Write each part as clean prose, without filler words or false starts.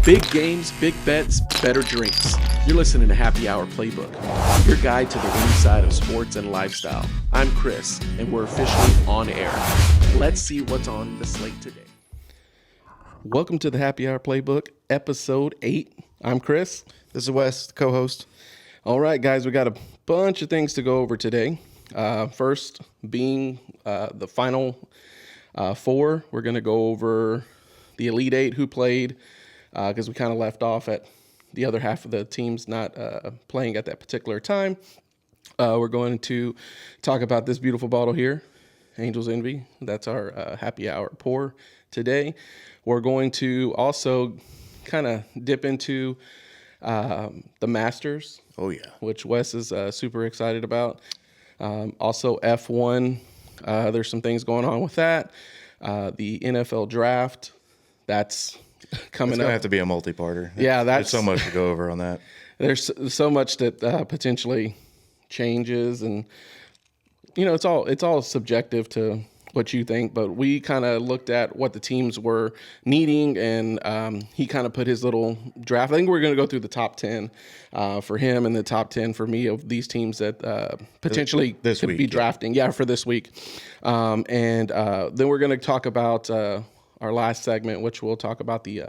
Big games, big bets, better drinks. You're listening to Happy Hour Playbook, your guide to the winning side of sports and lifestyle. I'm Chris, and we're officially on air. Let's see what's on the slate today. Welcome to the Happy Hour Playbook, episode 8. I'm Chris. This is Wes, co-host. All right, guys, we got a bunch of things to go over today. First being the final four. We're going to go over the Elite Eight who played, because we kind of left off at the other half of the teams not playing at that particular time. We're going to talk about this beautiful bottle here, Angel's Envy. That's our happy hour pour today. We're going to also kind of dip into the Masters. Oh, yeah. Which Wes is super excited about. Also F1, there's some things going on with that. The NFL draft, that's coming up. It's going to have to be a multi-parter. Yeah, there's so much to go over on that. There's so much that potentially changes, and you know, it's all subjective to what you think, but we kind of looked at what the teams were needing, and he kind of put his little draft. I think we're going to go through the top 10 for him and the top 10 for me of these teams that potentially could be drafting. Yeah, for this week. And then we're going to talk about our last segment, which we'll talk about the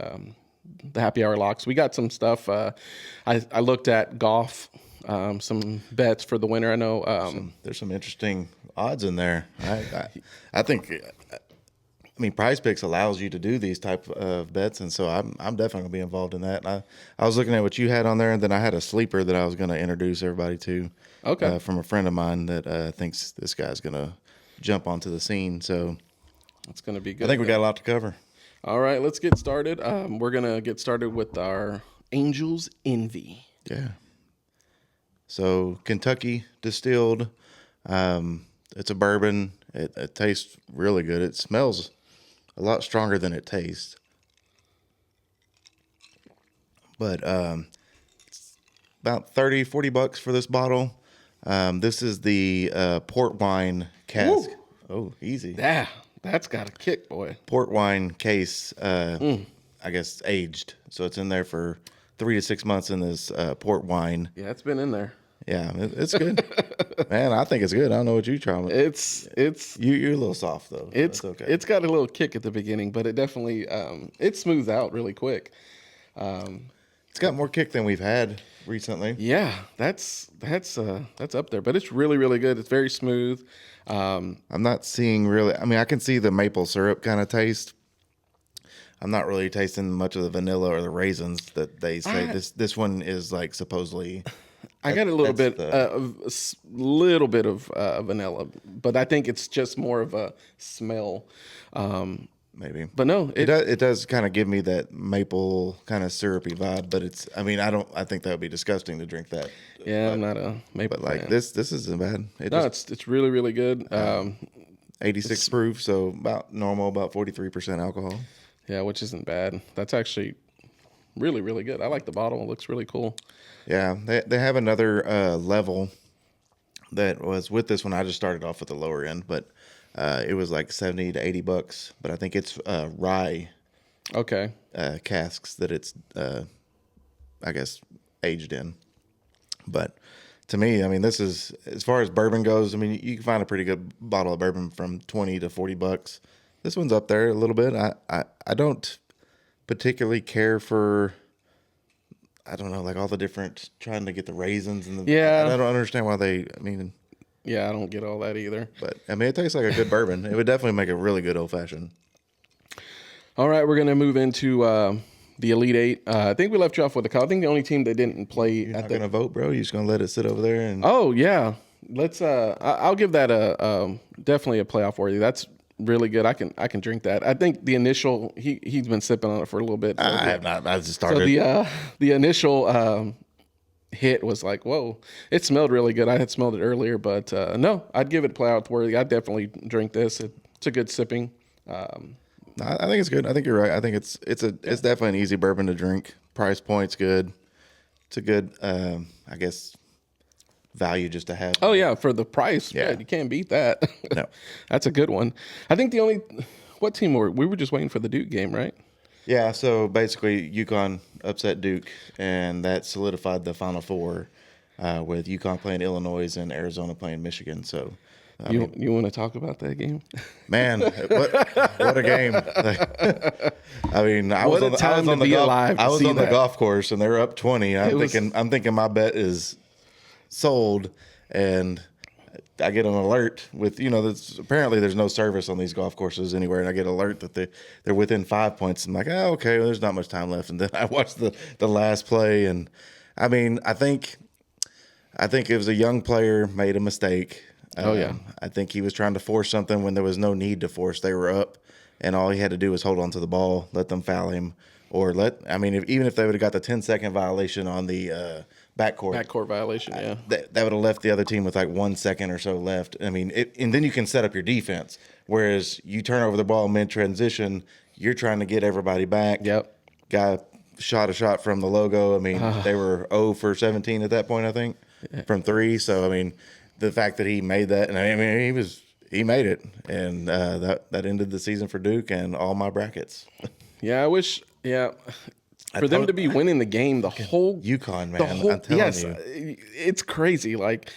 happy hour locks. We got some stuff. I looked at golf, some bets for the winner. I know there's some interesting odds in there. I think, I mean, Prize Picks allows you to do these type of bets, and so I'm definitely gonna be involved in that. I was looking at what you had on there, and then I had a sleeper that I was gonna introduce everybody to. Okay. From a friend of mine that thinks this guy's gonna jump onto the scene. So it's gonna be good. I think we got a lot to cover. All right, let's get started. We're gonna get started with our Angel's Envy. Yeah. So Kentucky distilled. It's a bourbon. It tastes really good. It smells a lot stronger than it tastes. But it's about $40 for this bottle. This is the port wine cask. Ooh. Oh, easy. Yeah, that's got a kick, boy. Port wine case, I guess aged. So it's in there for 3 to 6 months in this port wine. Yeah, it's been in there. Yeah, it's good. Man, I think it's good. I don't know what you try. It's you're a little soft though. It's okay. It's got a little kick at the beginning, but it definitely it smooths out really quick. It's got more kick than we've had recently. Yeah, that's up there, but it's really, really good. It's very smooth. I'm not seeing really. I mean, I can see the maple syrup kind of taste. I'm not really tasting much of the vanilla or the raisins that they say. This one is like supposedly. I got a little bit of vanilla, but I think it's just more of a smell. Maybe, but no, it does kind of give me that maple kind of syrupy vibe. But it's, I mean, I think that would be disgusting to drink that. Yeah, I'm not a maple. But like fan. this isn't bad. It's really, really good. 86 proof, so about normal, about 43% alcohol. Yeah, which isn't bad. That's actually really, really good. I like the bottle. It looks really cool. Yeah, they have another level that was with this one. I just started off with the lower end, but it was like $70 to $80. But I think it's rye casks that it's, I guess, aged in. But to me, I mean, this is, as far as bourbon goes, I mean, you can find a pretty good bottle of bourbon from $20 to $40. This one's up there a little bit. I don't particularly care for, I don't know, like all the different, trying to get the raisins and I don't understand why yeah, I don't get all that either. But I mean, it tastes like a good bourbon. It would definitely make a really good old fashioned. All right, we're going to move into the Elite Eight. I think we left you off with I think the only team that didn't play. You're not going to vote, bro? You're just going to let it sit over there? Oh, yeah. Let's. I'll give that definitely a playoff worthy. That's really good. I can drink that. I think the initial he's been sipping on it for a little bit. I have not. I just started. So the initial hit was like, whoa! It smelled really good. I had smelled it earlier, but no, I'd give it playoff worthy. I'd definitely drink this. It's a good sipping. I think it's good. I think you're right. I think it's definitely an easy bourbon to drink. Price point's good. It's a good, I guess, value just to have. Oh yeah, for the price, yeah, you can't beat that. No, that's a good one. I think what team we were just waiting for the Duke game, right? Yeah, so basically UConn upset Duke, and that solidified the Final Four with UConn playing Illinois and Arizona playing Michigan. So, You want to talk about that game? man, what a game! I mean, I was What a on the, I time was on to the be golf, alive to I was see on the that. golf course, and they were up 20. I'm was- thinking my bet is sold, and I get an alert with apparently there's no service on these golf courses anywhere, and I get an alert that they're within 5 points. I'm like, oh, okay, well, there's not much time left, and then I watched the last play, and I mean, I think it was a young player made a mistake. Oh, yeah. I think he was trying to force something when there was no need to force. They were up, and all he had to do was hold on to the ball, let them foul him, or even if they would have got the 10-second violation on the Backcourt violation, yeah. that would have left the other team with like 1 second or so left. I mean, and then you can set up your defense. Whereas you turn over the ball mid transition, you're trying to get everybody back. Yep. Guy shot a shot from the logo. I mean, they were 0 for 17 at that point, I think, from 3. So I mean, the fact that he made that, and I mean, he made it, and that ended the season for Duke and all my brackets. Yeah, I wish. Yeah. For them to be winning the game, the whole UConn, man, I'm telling you. It's crazy. Like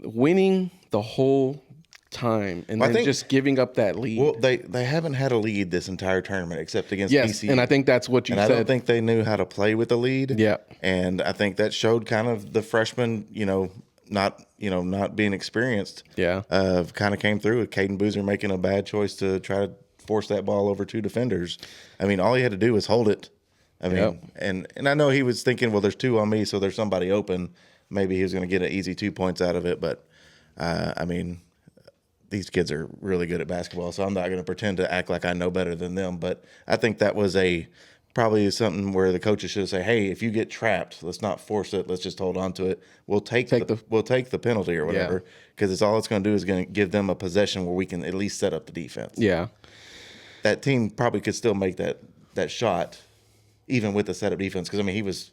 winning the whole time and then just giving up that lead. Well, they haven't had a lead this entire tournament except against BC. And I think that's what you said. I don't think they knew how to play with the lead. Yeah, and I think that showed kind of the freshmen, not being experienced. Yeah, kind of came through with Caden Boozer making a bad choice to try to force that ball over 2 defenders. I mean, all he had to do was hold it. I mean, and I know he was thinking, well, there's 2 on me, so there's somebody open. Maybe he was going to get an easy 2 points out of it. But, I mean, these kids are really good at basketball, so I'm not going to pretend to act like I know better than them. But I think that was probably something where the coaches should say, hey, if you get trapped, let's not force it. Let's just hold on to it. We'll take the penalty or whatever, because it's all it's going to do is going to give them a possession where we can at least set up the defense. Yeah. That team probably could still make that shot even with the setup defense, because, I mean, he was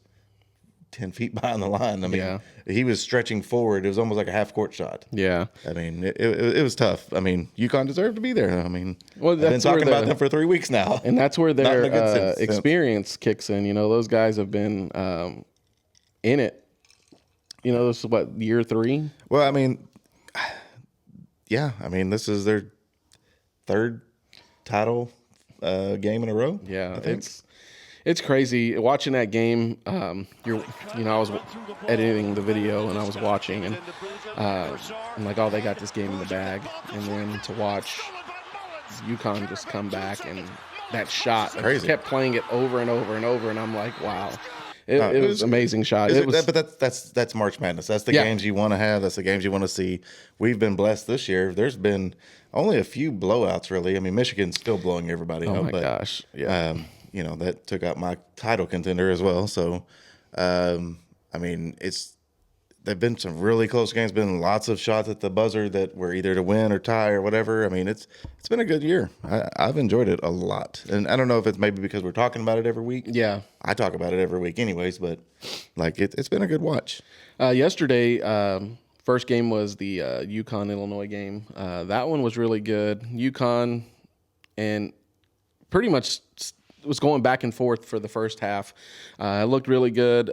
10 feet behind the line. I mean, he was stretching forward. It was almost like a half-court shot. Yeah. I mean, it was tough. I mean, UConn deserved to be there. I mean, I've been talking about them for 3 weeks now. And that's where their experience kicks in. Those guys have been in it. This is what, year 3? Well, I mean, yeah. I mean, this is their 3rd title game in a row. Yeah, it's crazy watching that game. I was editing the video and I was watching, and I'm like, oh, they got this game in the bag. And then to watch UConn just come back and that shot, crazy. Kept playing it over and over and over, and I'm like, wow. It was an amazing shot. But that's March Madness. That's the games you want to have. That's the games you want to see. We've been blessed this year. There's been only a few blowouts, really. I mean, Michigan's still blowing everybody up. Oh, my gosh. Yeah. That took out my title contender as well. So, I mean, they've been some really close games. Been lots of shots at the buzzer that were either to win or tie or whatever. I mean, it's been a good year. I've enjoyed it a lot. And I don't know if it's maybe because we're talking about it every week. Yeah. I talk about it every week anyways, but like it's been a good watch. Yesterday, first game was the UConn-Illinois game. That one was really good. UConn and pretty much was going back and forth for the first half. It looked really good.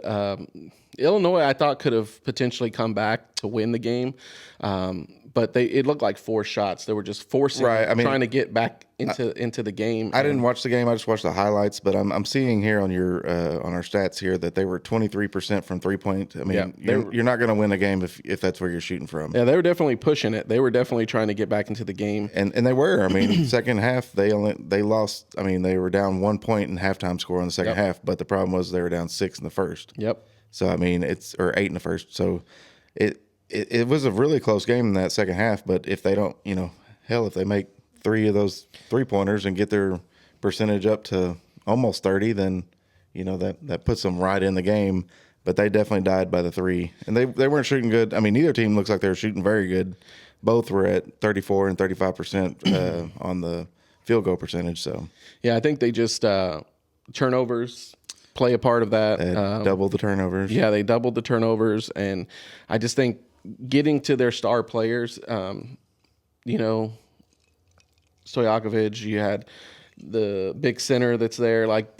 Illinois, I thought, could have potentially come back to win the game, but it looked like 4 shots. They were just forcing, trying to get back into the game. I didn't watch the game. I just watched the highlights. But I'm seeing here on on our stats here that they were 23% from 3-point. I mean, you're not going to win a game if that's where you're shooting from. Yeah, they were definitely pushing it. They were definitely trying to get back into the game, and they were. I mean, second half they lost. I mean, they were down 1 point in halftime score in the second half. But the problem was they were down 6 in the first. Yep. So I mean, or 8 in the first. So it was a really close game in that second half. But if they don't, if they make 3 of those 3-pointers and get their percentage up to almost 30, then that puts them right in the game. But they definitely died by the 3, and they weren't shooting good. I mean, neither team looks like they were shooting very good. Both were at 34 and 35% on the field goal percentage. So yeah, I think they just turnovers play a part of that. Double the turnovers. Yeah, they doubled the turnovers, and I just think getting to their star players, Stojakovic, you had the big center that's there. Like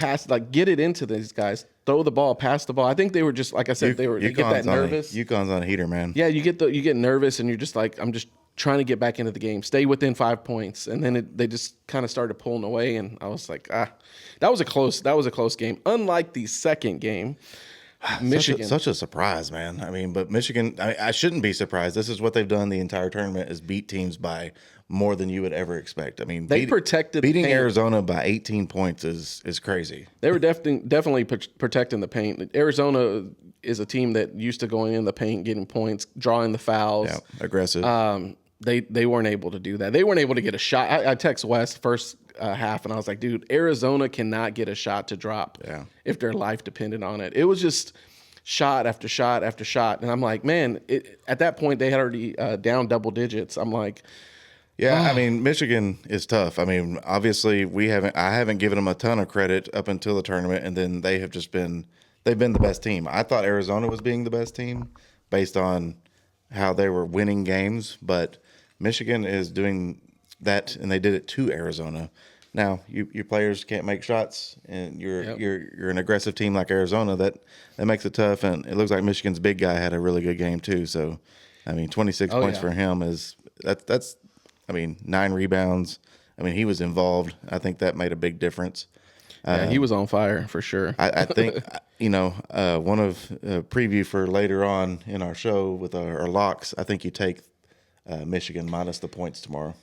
get it into these guys. Throw the ball, pass the ball. I think they were just like I said, they get that nervous. UConn's on a heater, man. Yeah, you get nervous, and you're just like, I'm just trying to get back into the game, stay within 5 points, and then they just kind of started pulling away, and I was like, that was a close game. Unlike the second game, Michigan, such a surprise, man. I mean, but Michigan, I shouldn't be surprised. This is what they've done the entire tournament: is beat teams by more than you would ever expect. I mean, beating Arizona by 18 points is crazy. They were definitely protecting the paint. Arizona is a team that used to going in the paint, getting points, drawing the fouls. Yeah, aggressive. They weren't able to do that. They weren't able to get a shot. I text Wes first half, and I was like, dude, Arizona cannot get a shot to drop if their life depended on it. It was just shot after shot after shot. And I'm like, man, at that point, they had already down double digits. I'm like, yeah, I mean, Michigan is tough. I mean, obviously, I haven't given them a ton of credit up until the tournament, and then they've been the best team. I thought Arizona was being the best team based on how they were winning games, but Michigan is doing that, and they did it to Arizona. Now, your players can't make shots, and you're an aggressive team like Arizona. That makes it tough, and it looks like Michigan's big guy had a really good game too. So, I mean, 26 points for him that's. I mean, 9 rebounds. I mean, he was involved. I think that made a big difference. Yeah, he was on fire for sure. I think, one of preview for later on in our show with our locks, I think you take Michigan minus the points tomorrow.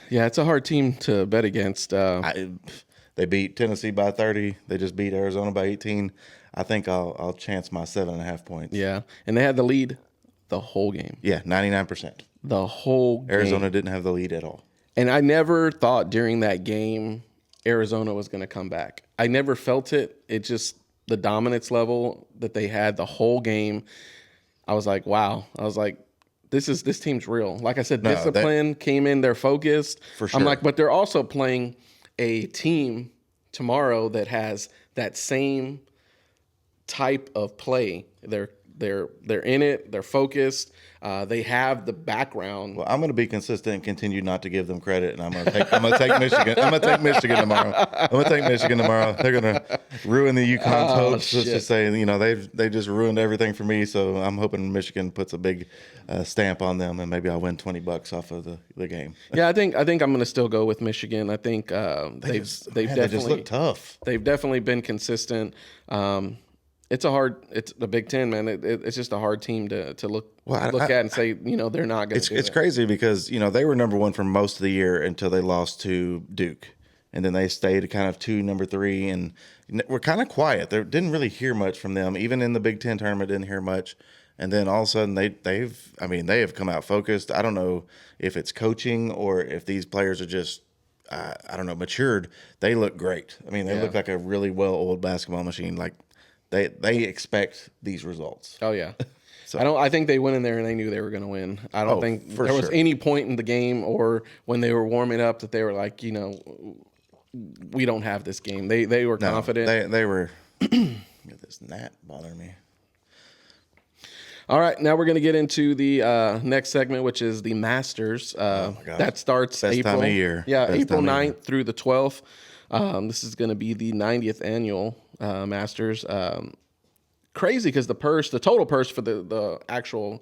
Yeah, it's a hard team to bet against. They beat Tennessee by 30. They just beat Arizona by 18. I think I'll chance my 7.5 points. Yeah, and they had the lead the whole game. Yeah, 99%. The whole game. Arizona didn't have the lead at all. And I never thought during that game Arizona was going to come back. I never felt it. It just the dominance level that they had the whole game. I was like, wow. I was like, this team's real. Like I said, discipline came in. They're focused. For sure. I'm like, but they're also playing a team tomorrow that has that same type of play. They're in it. They're focused. They have the background. Well, I'm going to be consistent and continue not to give them credit, and I'm going to take Michigan. I'm going to take Michigan tomorrow. They're going to ruin the UConn's hopes. Just to say, they just ruined everything for me. So I'm hoping Michigan puts a big stamp on them, and maybe I'll win $20 off of the game. Yeah, I think I'm going to still go with Michigan. I think they just look tough. They've definitely been consistent. It's the Big Ten, man. It's just a hard team to look at and say, they're not going to do it. It's crazy because, they were number 1 for most of the year until they lost to Duke. And then they stayed kind of number 3, and we're kind of quiet. They didn't really hear much from them. Even in the Big Ten tournament, didn't hear much. And then all of a sudden they have come out focused. I don't know if it's coaching or if these players are just, matured. They look great. I mean, they look like a really well-oiled basketball machine. Like, They expect these results. Oh yeah, so I think they went in there and they knew they were going to win. I don't think there was any point in the game or when they were warming up that they were like, we don't have this game. They were confident. They were. Get this gnat bothering me. All right, now we're going to get into the next segment, which is the Masters. That starts Best April. Time of year. Yeah, April 9th through the 12th. This is going to be the 90th annual Masters. Crazy because the total purse for the actual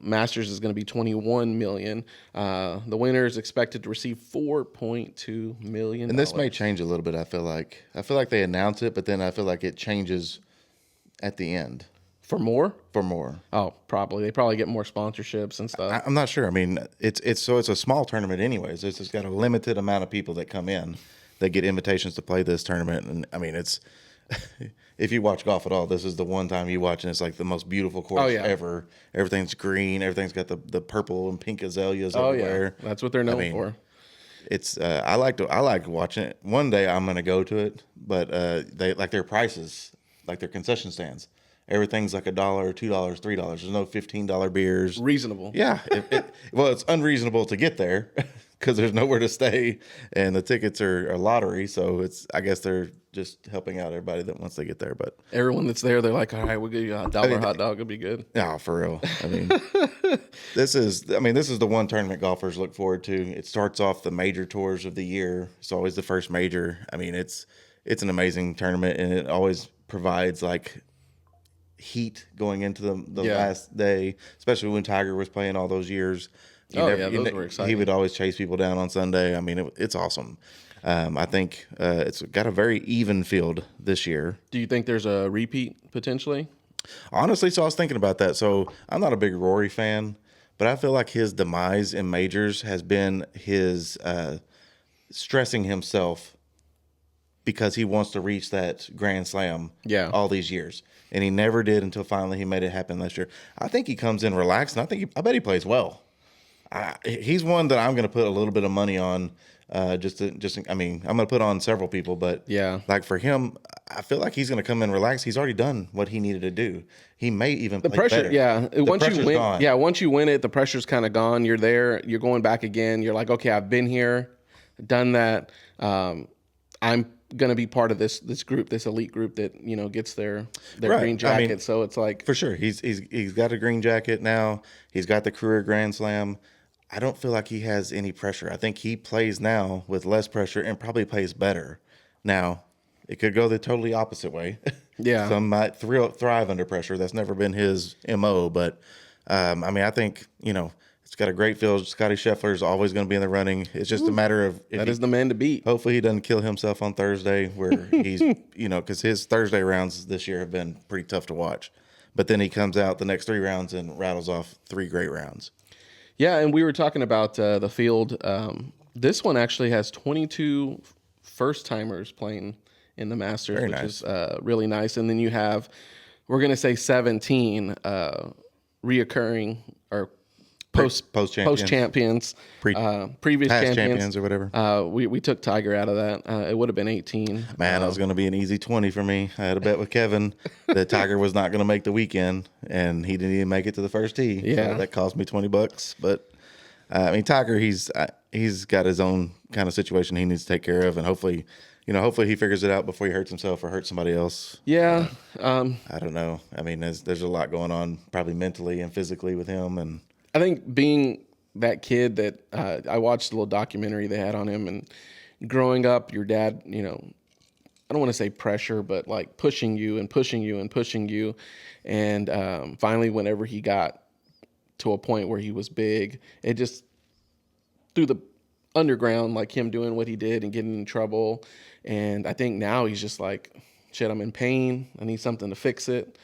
Masters is going to be $21 million. The winner is expected to receive $4.2 million. And this may change a little bit. I feel like they announce it, but then I feel like it changes at the end. For more? For more. Oh, probably. They probably get more sponsorships and stuff. I'm not sure. I mean, it's a small tournament anyways. It's just got a limited amount of people that come in. They get invitations to play this tournament. And, I mean, it's if you watch golf at all, this is the one time you watch, and it's like the most beautiful course ever. Everything's green. Everything's got the purple and pink azaleas everywhere. Yeah. That's what they're known for. It's I like watching it. One day I'm going to go to it, but they like their prices, like their concession stands. Everything's like $1, $2, $3. There's no $15 beers. Reasonable. Yeah. Well, it's unreasonable to get there because there's nowhere to stay, and the tickets are lottery. So I guess they're just helping out everybody that once they get there. But Everyone that's there, they're like, all right, we'll give you $1 hot dog. It'll be good. yeah, for real. I mean, this is the one tournament golfers look forward to. It starts off the major tours of the year. It's always the first major. I mean, it's an amazing tournament, and it always provides like heat going into the last day, especially when Tiger was playing all those years. Those were exciting. He would always chase people down on Sunday. I mean, it's awesome. I think it's got a very even field this year. Do you think there's a repeat potentially? Honestly, so I was thinking about that. So I'm not a big Rory fan, but I feel like his demise in majors has been his stressing himself because he wants to reach that Grand Slam all these years. And he never did until finally he made it happen last year. I think he comes in relaxed, and I bet he plays well. He's one that I'm going to put a little bit of money on. I mean, I'm going to put on several people, but like for him, I feel like he's going to come in relaxed. He's already done what he needed to do. He may even play pressure. better. Yeah, once you win, gone. Once you win it, the pressure's kind of gone. You're there. You're going back again. You're like, okay, I've been here, done that. I'm going to be part of this group, this elite group that gets their green jacket. I mean, so it's like for sure, he's got a green jacket now. He's got the career Grand Slam. I don't feel like he has any pressure. I think he plays now with less pressure and probably plays better. Now, it could go the totally opposite way. Yeah. Some might thrive under pressure. That's never been his MO. But, I mean, I think, it's got a great field. Scottie Scheffler is always going to be in the running. It's just a matter of that is the man to beat. Hopefully he doesn't kill himself on Thursday where he's, because his Thursday rounds this year have been pretty tough to watch. But then he comes out the next 3 rounds and rattles off 3 great rounds. Yeah, and we were talking about the field. This one actually has 22 first-timers playing in the Masters, which is really nice. And then you have, we're going to say 17 reoccurring or post-champions, previous past champions or whatever. We took Tiger out of that. It would have been 18. Man, it was going to be an easy 20 for me. I had a bet with Kevin that Tiger was not going to make the weekend, and he didn't even make it to the first tee. Yeah, so that cost me $20. But I mean, Tiger, he's got his own kind of situation he needs to take care of, and hopefully he figures it out before he hurts himself or hurts somebody else. Yeah, I don't know. I mean, there's a lot going on, probably mentally and physically with him, and I think being that kid that I watched a little documentary they had on him, and growing up, your dad, I don't want to say pressure, but like pushing you and pushing you and pushing you. And finally, whenever he got to a point where he was big, it just through the underground, like him doing what he did and getting in trouble. And I think now he's just like, shit, I'm in pain. I need something to fix it.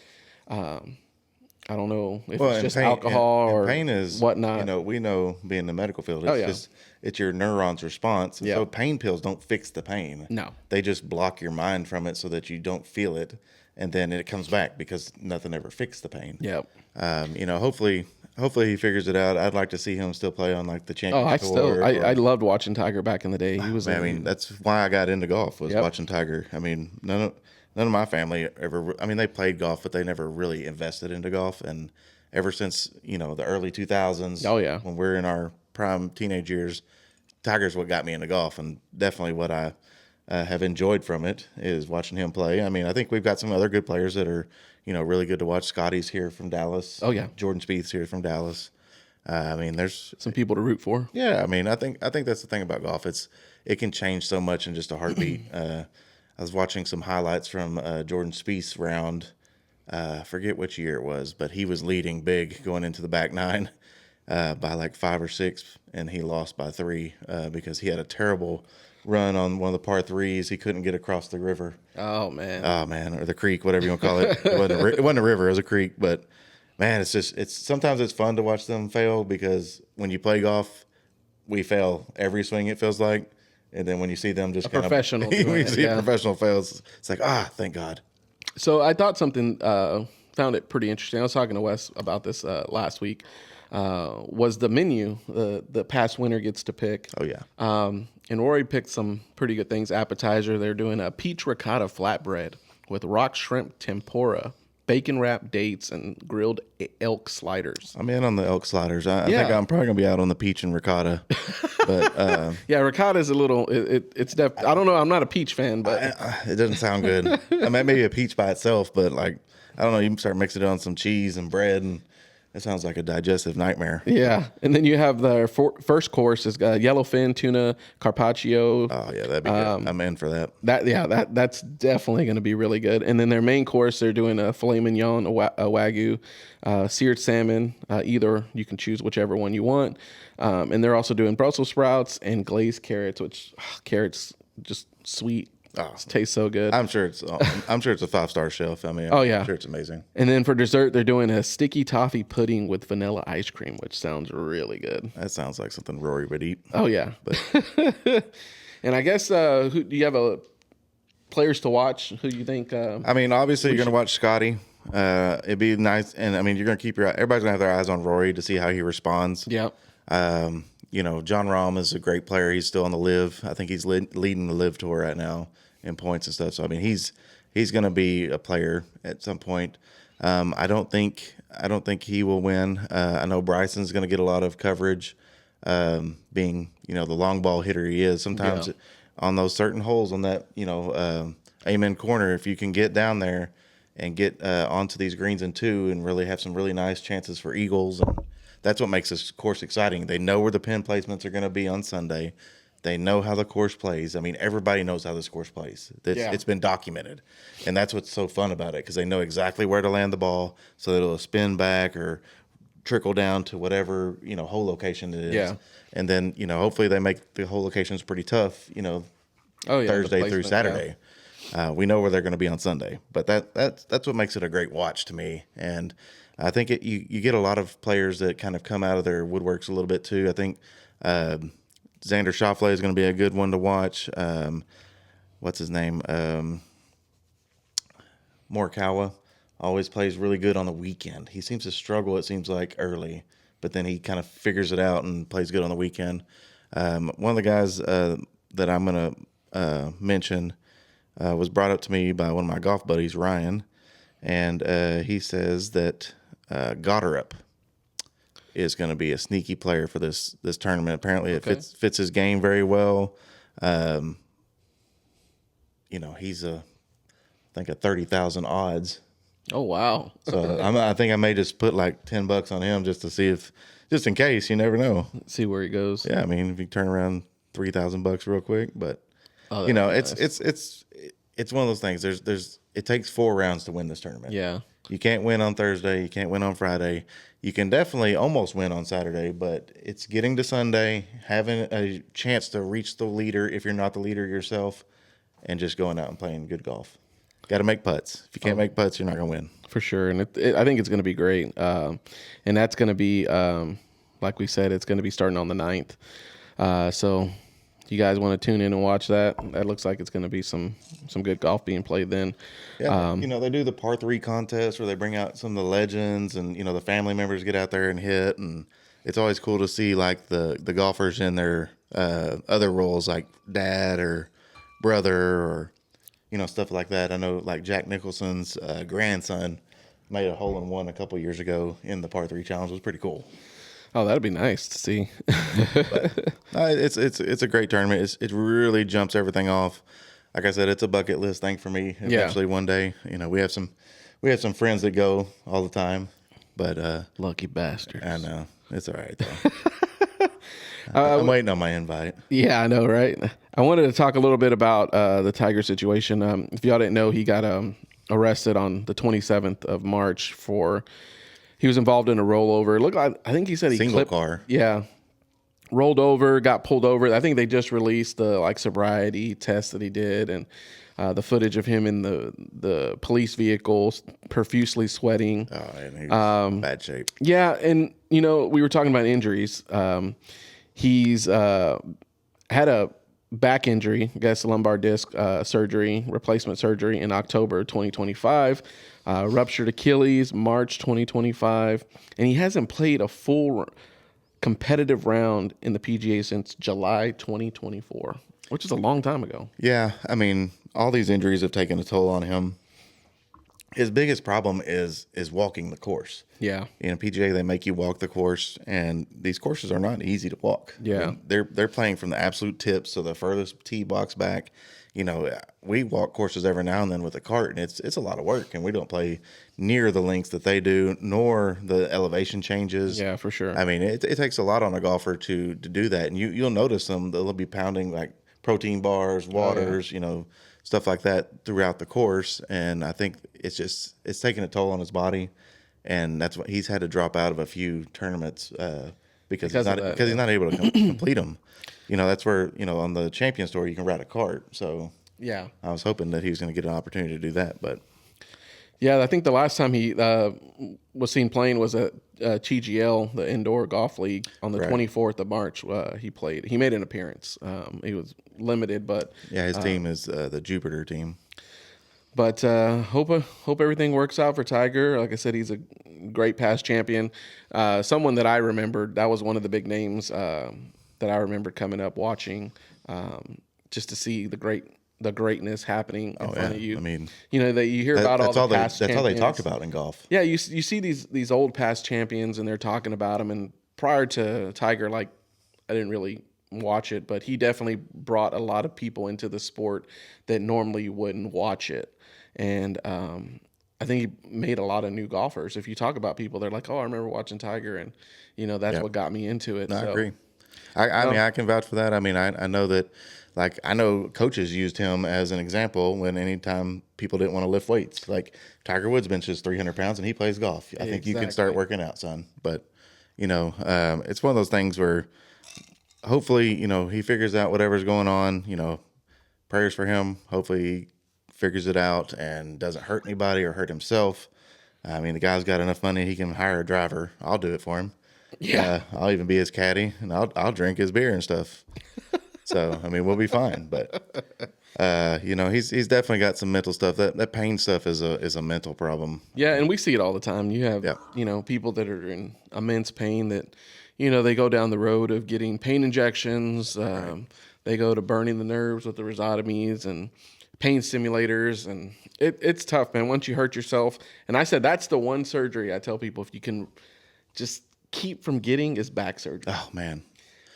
I don't know if it's just alcohol or pain is whatnot. We know being in the medical field, it's your neurons' response. And so pain pills don't fix the pain. No. They just block your mind from it so that you don't feel it. And then it comes back because nothing ever fixed the pain. Yep. Hopefully he figures it out. I'd like to see him still play on like the championship tour. I loved watching Tiger back in the day. He was. I mean, that's why I got into golf was watching Tiger. I mean, none of my family ever. I mean, they played golf, but they never really invested into golf. And ever since the early 2000s, when we're in our prime teenage years, Tiger's what got me into golf, and definitely what I have enjoyed from it is watching him play. I mean, I think we've got some other good players that are really good to watch. Scottie's here from Dallas. Oh yeah, Jordan Spieth's here from Dallas. I mean, there's some people to root for. Yeah, I mean, I think that's the thing about golf. It can change so much in just a heartbeat. I was watching some highlights from Jordan Spieth's round. I forget which year it was, but he was leading big going into the back 9 by like 5 or 6, and he lost by 3 because he had a terrible run on one of the par 3s. He couldn't get across the river. Oh man, or the creek, whatever you want to call it. It wasn't a river; it was a creek. But man, sometimes it's fun to watch them fail because when you play golf, we fail every swing. It feels like. And then when you see them just kind professional, when you see a professional fails, it's like, thank God. So I thought something, found it pretty interesting. I was talking to Wes about this last week. Was the menu the past winner gets to pick? Oh yeah. And Rory picked some pretty good things. Appetizer, they're doing a peach ricotta flatbread with rock shrimp tempura bacon wrapped dates and grilled elk sliders. I'm in on the elk sliders. I think I'm probably gonna be out on the peach and ricotta. But yeah, ricotta is a little. It's I don't know. I'm not a peach fan, but it doesn't sound good. I mean, maybe a peach by itself, but like I don't know. You can start mixing it on some cheese and bread, and it sounds like a digestive nightmare. Yeah, and then you have the first course is yellowfin tuna carpaccio. Oh yeah, that'd be good. I'm in for that. That's definitely going to be really good. And then their main course, they're doing a filet mignon, a wagyu, seared salmon. Either you can choose whichever one you want. And they're also doing Brussels sprouts and glazed carrots, which carrots just sweet. Oh, it tastes so good. I'm sure it's a 5-star chef. I mean, I'm sure it's amazing. And then for dessert, they're doing a sticky toffee pudding with vanilla ice cream, which sounds really good. That sounds like something Rory would eat. Oh yeah. And I guess who do you have players to watch? Who do you think? I mean, obviously you're going to watch Scottie. It'd be nice, and I mean, you're going to keep everybody's going to have their eyes on Rory to see how he responds. Yeah. You know, John Rahm is a great player. He's still on the LIV. I think he's leading the LIV tour right now in points and stuff. So I mean, he's going to be a player at some point. I don't think he will win. I know Bryson's going to get a lot of coverage, being the long ball hitter he is. Sometimes on those certain holes on that amen corner, if you can get down there and get onto these greens in 2 and really have some really nice chances for eagles, and that's what makes this course exciting. They know where the pin placements are going to be on Sunday. They know how the course plays. I mean, everybody knows how this course plays. It's been documented. And that's what's so fun about it, because they know exactly where to land the ball so that it'll spin back or trickle down to whatever, hole location it is. Yeah. And then, hopefully they make the hole locations pretty tough, Thursday through Saturday. Yeah. We know where they're going to be on Sunday. But that's what makes it a great watch to me. And I think you get a lot of players that kind of come out of their woodworks a little bit too. I think Xander Schauffele is going to be a good one to watch. What's his name? Morikawa always plays really good on the weekend. He seems to struggle, it seems like, early, but then he kind of figures it out and plays good on the weekend. One of the guys that I'm going to mention was brought up to me by one of my golf buddies, Ryan, and he says that Gotterup is going to be a sneaky player for this tournament. Apparently, it fits his game very well. He's I think a 30,000 odds. Oh wow! So I think I may just put like $10 on him just to see just in case. You never know. See where he goes. Yeah, I mean, if you turn around $3,000 real quick, but it's one of those things. It takes 4 rounds to win this tournament. Yeah. You can't win on Thursday. You can't win on Friday. You can definitely almost win on Saturday, but it's getting to Sunday, having a chance to reach the leader if you're not the leader yourself, and just going out and playing good golf. Got to make putts. If you can't make putts, you're not going to win. For sure. And I think it's going to be great. And that's going to be, like we said, it's going to be starting on the 9th. So you guys want to tune in and watch that? That looks like it's going to be some good golf being played then. Yeah, they do the par 3 contest where they bring out some of the legends, and the family members get out there and hit, and it's always cool to see like the golfers in their other roles, like dad or brother or stuff like that. I know like Jack Nicholson's grandson made a hole-in-one a couple years ago in the par 3 challenge. It was pretty cool. Oh, that'd be nice to see. But, it's a great tournament. It really jumps everything off. Like I said, it's a bucket list thing for me. Eventually, one day, we have some friends that go all the time, but lucky bastards. I know it's all right though. I'm waiting on my invite. Yeah, I know, right? I wanted to talk a little bit about the Tiger situation. If y'all didn't know, he got arrested on the 27th of March he was involved in a rollover. Look, I think he said he clipped car. Yeah, rolled over, got pulled over. I think they just released the sobriety test that he did, and the footage of him in the police vehicle profusely sweating. Oh, and he was in bad shape. Yeah, and we were talking about injuries. He's had a back injury, I guess lumbar disc replacement surgery in October 2025, ruptured Achilles March 2025, and he hasn't played a full competitive round in the PGA since July 2024, which is a long time ago. Yeah, I mean, all these injuries have taken a toll on him. his biggest problem is walking the course. Yeah. PGA, they make you walk the course, and these courses are not easy to walk. Yeah. They're playing from the absolute tips, so the furthest tee box back. We walk courses every now and then with a cart, and it's a lot of work, and we don't play near the lengths that they do, nor the elevation changes. Yeah, for sure. I mean, it takes a lot on a golfer to do that, and you'll notice them. They'll be pounding like protein bars, waters, stuff like that throughout the course, and I think it's taking a toll on his body, and that's what he's had to drop out of a few tournaments because he's not able to complete them. That's where on the Champions Tour you can ride a cart. So yeah, I was hoping that he was going to get an opportunity to do that, but yeah, I think the last time he was seen playing was at TGL, the Indoor Golf League, on the 24th of March. He played. He made an appearance. He was limited, but yeah, his team is the Jupiter team. But hope everything works out for Tiger. Like I said, he's a great past champion. Someone that I remembered, that was one of the big names that I remember coming up watching, just to see the greatness happening in front of you. I mean, that you hear about all the past champions. That's all they talk about in golf. Yeah, you see these old past champions, and they're talking about them. And prior to Tiger, I didn't really watch it, but he definitely brought a lot of people into the sport that normally wouldn't watch it. And I think he made a lot of new golfers. If you talk about people, they're like, "Oh, I remember watching Tiger," and that's what got me into it. No, I agree. I mean, I can vouch for that. I mean, I know that, I know coaches used him as an example when anytime people didn't want to lift weights. Like Tiger Woods benches 300 pounds and he plays golf. I think you can start working out, son. But, it's one of those things where hopefully, he figures out whatever's going on. Prayers for him. Hopefully he figures it out and doesn't hurt anybody or hurt himself. I mean, the guy's got enough money, he can hire a driver. I'll do it for him. Yeah, I'll even be his caddy, and I'll drink his beer and stuff. So I mean, we'll be fine. But he's definitely got some mental stuff. That pain stuff is a mental problem. Yeah, and we see it all the time. You have people that are in immense pain that they go down the road of getting pain injections. They go to burning the nerves with the rhizotomies and pain stimulators, and it's tough, man. Once you hurt yourself, and I said that's the one surgery I tell people if you can just keep from getting is back surgery. Oh man,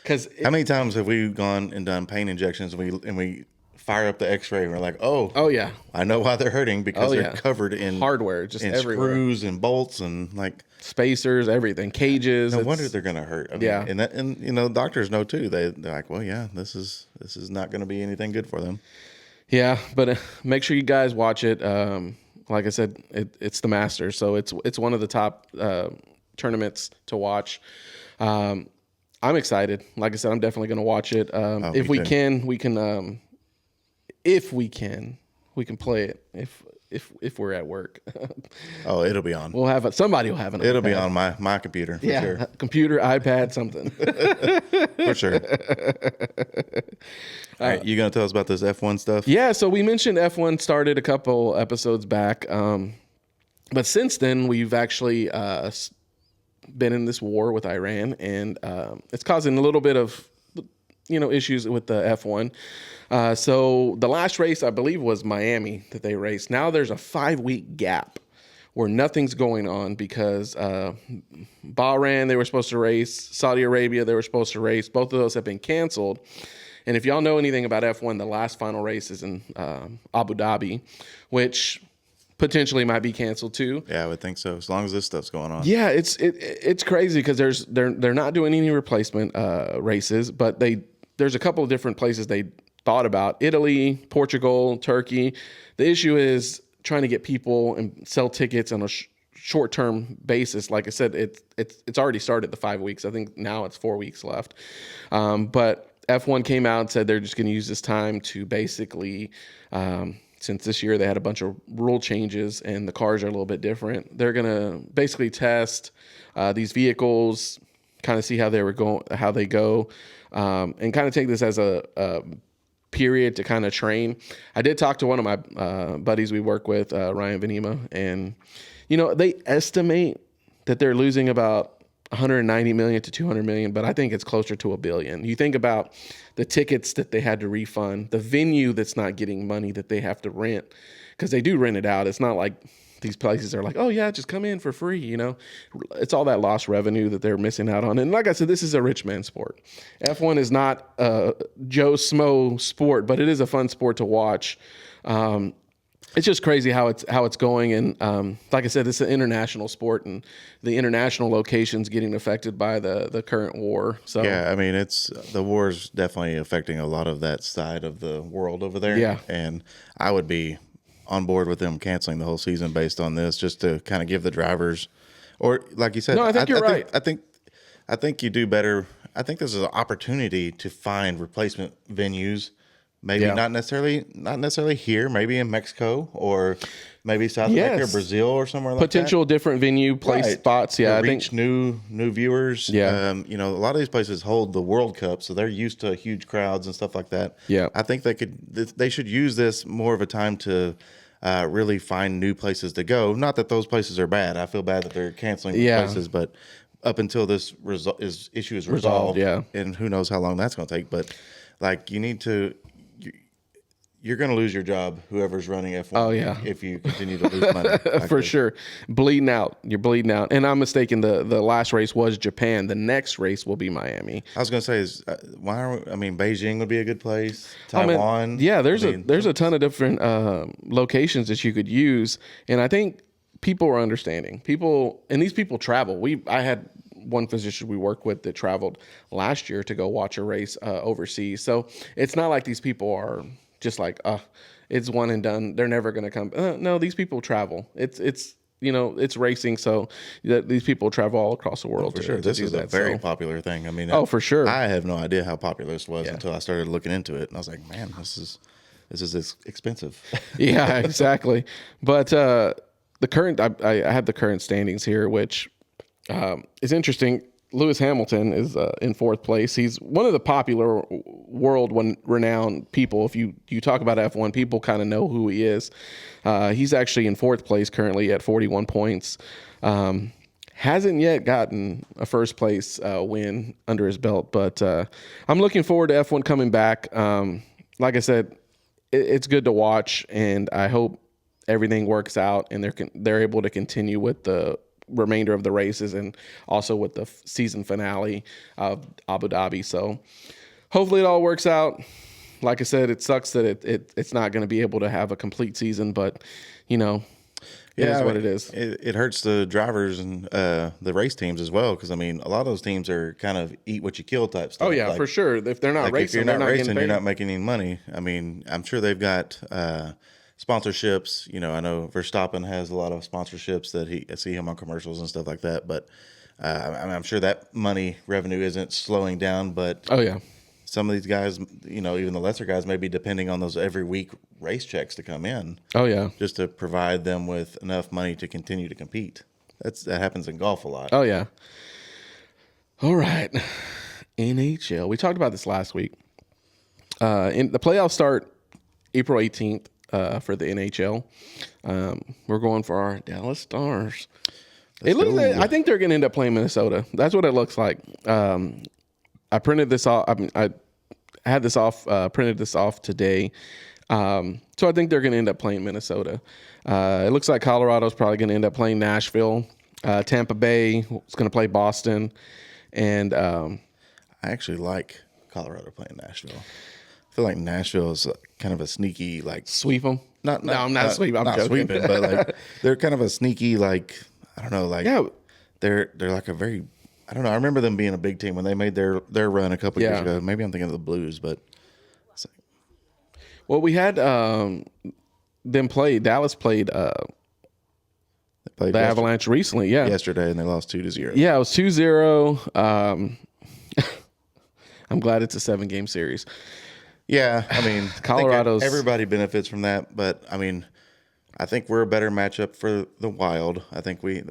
because how many times have we gone and done pain injections and we fire up the X-ray and we're like, oh yeah, I know why they're hurting because they're covered in hardware, just everywhere, screws and bolts and spacers, everything, cages. No wonder they're gonna hurt. I mean, and doctors know too. They're like, well, yeah, this is not gonna be anything good for them. Yeah, but make sure you guys watch it. Like I said, it's the Masters, so it's one of the top tournaments to watch. I'm excited. Like I said, I'm definitely going to watch it. If we can play it. If we're at work. Oh, it'll be on. We'll have somebody will have an. It'll be on my computer for sure. Computer, iPad, something. For sure. All right, you gonna tell us about this F1 stuff? Yeah, so we mentioned F1 started a couple episodes back, but since then we've actually been in this war with Iran, and it's causing a little bit of issues with the F1. So the last race, I believe, was Miami that they raced. Now there's a 5-week gap where nothing's going on because Bahrain, they were supposed to race. Saudi Arabia, they were supposed to race. Both of those have been canceled. And if y'all know anything about F1, the last final race is in Abu Dhabi, which potentially might be canceled too. Yeah, I would think so, as long as this stuff's going on. Yeah, it's crazy because they're not doing any replacement races, but there's a couple of different places they thought about: Italy, Portugal, Turkey. The issue is trying to get people and sell tickets on a short-term basis. Like I said, it's already started the 5 weeks. I think now it's 4 weeks left. But F1 came out and said they're just going to use this time to basically, since this year they had a bunch of rule changes and the cars are a little bit different, they're going to basically test these vehicles, kind of see how they go, and kind of take this as a period to kind of train. I did talk to one of my buddies we work with, Ryan Venema, and they estimate that they're losing about 190 million to 200 million, but I think it's closer to $1 billion. You think about the tickets that they had to refund, the venue that's not getting money that they have to rent, because they do rent it out. It's not like these places are like, oh yeah, just come in for free. You know, it's all that lost revenue that they're missing out on. And like I said, this is a rich man sport. F1 is not a Joe Smo sport, but it is a fun sport to watch. It's just crazy how it's going, and like I said, it's an international sport, and the international locations getting affected by the current war. So yeah, I mean, the war is definitely affecting a lot of that side of the world over there. Yeah, and I would be on board with them canceling the whole season based on this, just to kind of give the drivers, or like you said, no, I think you're right. I think you do better. I think this is an opportunity to find replacement venues. Maybe not necessarily here, maybe in Mexico or maybe South America or Brazil or somewhere like that. Potential different venue place spots. Yeah, I think new viewers. Yeah, you know, a lot of these places hold the World Cup, so they're used to huge crowds and stuff like that. Yeah, I think they should use this more of a time to really find new places to go. Not that those places are bad. I feel bad that they're canceling places, but up until this issue is resolved, and who knows how long that's going to take. But like, you need to. You're going to lose your job, whoever's running F1. Oh, yeah. If you continue to lose money. Like For sure. Bleeding out. You're bleeding out. And I'm mistaken. The last race was Japan. The next race will be Miami. I was going to say, Beijing would be a good place. Taiwan. There's a ton of different locations that you could use. And I think people are understanding. These people travel. I had one physician we work with that traveled last year to go watch a race overseas. So it's not like these people are just like, it's one and done. They're never going to come. No, these people travel. It's racing. So these people travel all across the world. For sure. This is a very popular thing. I mean, for sure. I have no idea how popular this was until I started looking into it. And I was like, man, this is expensive. Yeah, exactly. But the current, I have the current standings here, which is interesting. Lewis Hamilton is in fourth place. He's one of the popular world-renowned people. If you talk about F1, people kind of know who he is. He's actually in fourth place currently at 41 points. Hasn't yet gotten a first place win under his belt, but I'm looking forward to F1 coming back. Like I said, it's good to watch, and I hope everything works out and they're able to continue with the remainder of the races and also with the season finale of Abu Dhabi. So hopefully it all works out. Like I said, it sucks that it's not going to be able to have a complete season, but it is what it is. It hurts the drivers and the race teams as well, because I mean, a lot of those teams are kind of eat what you kill type stuff. Oh yeah, for sure. If they're not racing, if you're not racing, you're not making any money. I mean, I'm sure they've got sponsorships. I know Verstappen has a lot of sponsorships that I see him on commercials and stuff like that. But I'm sure that revenue isn't slowing down. But some of these guys, even the lesser guys, may be depending on those every week race checks to come in. Oh yeah, just to provide them with enough money to continue to compete. That happens in golf a lot. Oh yeah. All right, NHL. We talked about this last week. In the playoffs start April 18th. For the NHL, we're going for our Dallas Stars. I think they're going to end up playing Minnesota. That's what it looks like. I printed this off. I had this off. Printed this off today. So I think they're going to end up playing Minnesota. It looks like Colorado's probably going to end up playing Nashville. Tampa Bay is going to play Boston, and I actually like Colorado playing Nashville. I feel like Nashville is kind of a sneaky, like, sweep them. I'm not sweeping. I'm not joking. Sweeping, but like they're kind of a sneaky, like, I don't know, like they're like a very, I don't know. I remember them being a big team when they made their run a couple years ago. Maybe I'm thinking of the Blues, but it's like, well, we had them play. Dallas played the Avalanche recently. Yeah, yesterday, and they lost 2-0. Yeah, it was 2-0. I'm glad it's a 7-game series. Yeah, I mean, Colorado's. Everybody benefits from that, but I mean, I think we're a better matchup for the Wild. I think we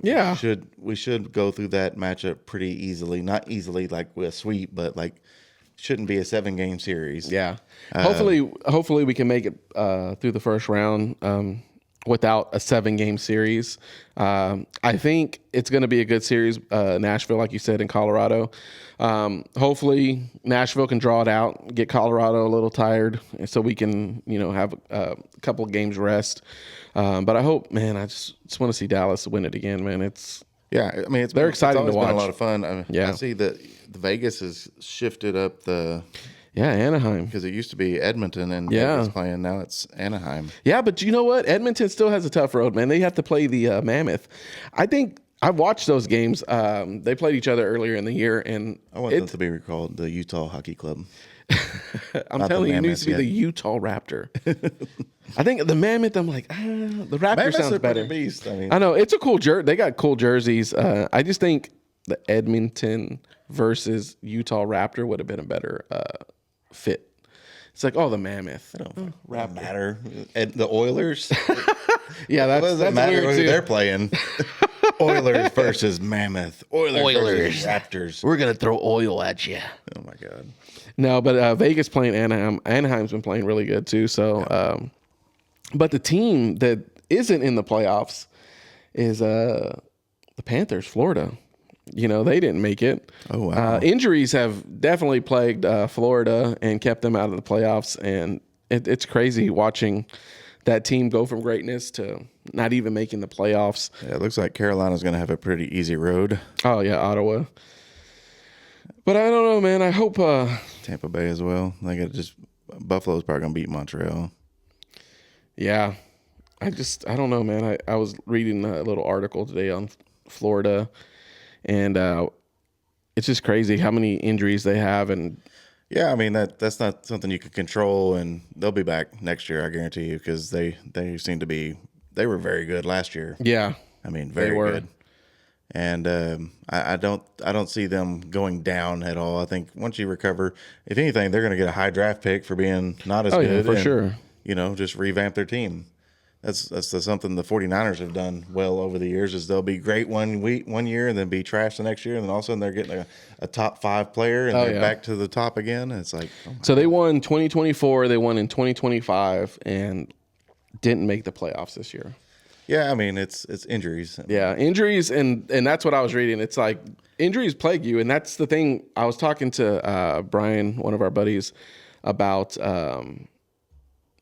should go through that matchup pretty easily. Not easily like with a sweep, but like shouldn't be a 7-game series. Yeah. Hopefully we can make it through the first round. without a 7-game series. I think it's going to be a good series. Nashville, like you said, in Colorado. Hopefully Nashville can draw it out, get Colorado a little tired, so we can, have a couple of games rest. But I hope, man, I just want to see Dallas win it again, man. Yeah, I mean, they're exciting to watch. Been a lot of fun. Yeah. I see that the Vegas has shifted up Anaheim, because it used to be Edmonton and Vegas playing. Now it's Anaheim. Yeah, but you know what? Edmonton still has a tough road, man. They have to play the Mammoth. I think I've watched those games. They played each other earlier in the year, and I want them to be recalled the Utah Hockey Club. I'm telling you, it needs to be the Utah Raptor. I think the Mammoth. I'm like, the Raptor Mammoth's sounds better. Beast. I know it's a cool jersey. They got cool jerseys. I just think the Edmonton versus Utah Raptor would have been a better fit. It's like, the Mammoth. Raptor. Matter. The Oilers. Yeah, that's matter weird who too. They're playing. Oilers versus Mammoth. Oilers versus Raptors. We're gonna throw oil at you. Oh my God. No, but Vegas playing Anaheim. Anaheim's been playing really good too. So, but the team that isn't in the playoffs is the Panthers, Florida. They didn't make it. Oh, wow. Injuries have definitely plagued Florida and kept them out of the playoffs. And it's crazy watching that team go from greatness to not even making the playoffs. Yeah, it looks like Carolina's going to have a pretty easy road. Oh, yeah, Ottawa. But I don't know, man. I hope Tampa Bay as well. Buffalo's probably going to beat Montreal. Yeah. I don't know, man. I was reading a little article today on Florida, and it's just crazy how many injuries they have. And yeah, I mean, that's not something you can control, and they'll be back next year, I guarantee you, because they seem to be – they were very good last year. Yeah. I mean, very good. And I don't see them going down at all. I think once you recover, if anything, they're going to get a high draft pick for being not as good. Yeah, for sure. Just revamp their team. That's something the 49ers have done well over the years. Is they'll be great one year and then be trash the next year, and then all of a sudden they're getting a top 5 player and they're back to the top again. And it's like, so they won 2024, they won in 2025, and didn't make the playoffs this year. Yeah, I mean it's injuries. Yeah, injuries, and that's what I was reading. It's like injuries plague you, and that's the thing. I was talking to Brian, one of our buddies, about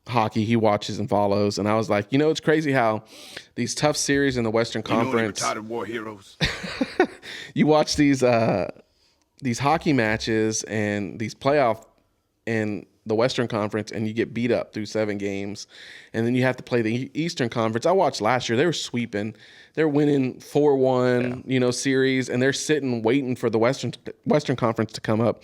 hockey. He watches and follows, and I was like, it's crazy how these tough series in the Western Conference. Retired war heroes. You watch these hockey matches and these playoff in the Western Conference, and you get beat up through 7 games, and then you have to play the Eastern Conference. I watched last year; they were sweeping, they're winning 4-1, series, and they're sitting waiting for the Western Conference to come up.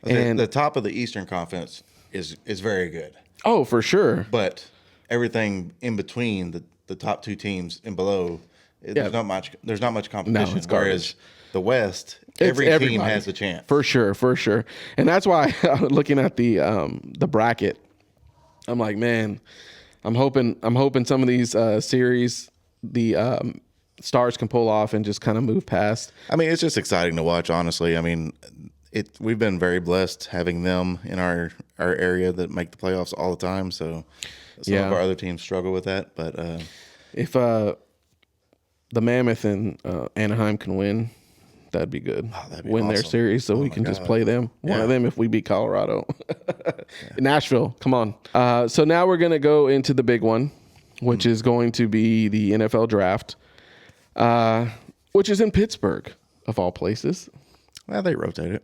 And the top of the Eastern Conference is very good. Oh, for sure. But everything in between the top 2 teams and below, there's not much competition. No, it's garbage. Whereas the West, every team has a chance. For sure. And that's why looking at the bracket, I'm like, man, I'm hoping some of these series the Stars can pull off and just kind of move past. I mean, it's just exciting to watch, honestly. I mean, we've been very blessed having them in our area that make the playoffs all the time. So some of our other teams struggle with that. But if the Mammoth and Anaheim can win, that'd be good. Oh, that'd be win awesome. Their series so we can just play them. One of them if we beat Colorado. Nashville, come on. So now we're going to go into the big one, which is going to be the NFL draft, which is in Pittsburgh, of all places. Well, they rotate it.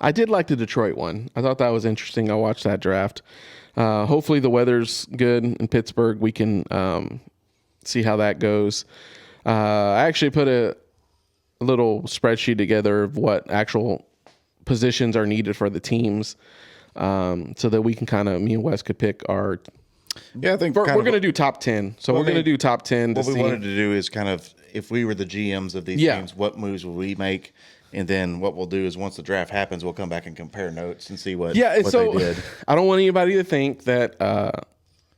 I did like the Detroit one. I thought that was interesting. I watched that draft. Hopefully the weather's good in Pittsburgh. We can see how that goes. I actually put a little spreadsheet together of what actual positions are needed for the teams, so that we can kind of, me and Wes could pick our. Yeah, I think we're going to do top 10. So we're going to do top 10. What we wanted to do is kind of, if we were the GMs of these teams, what moves will we make? And then what we'll do is once the draft happens, we'll come back and compare notes and see what they did. I don't want anybody to think that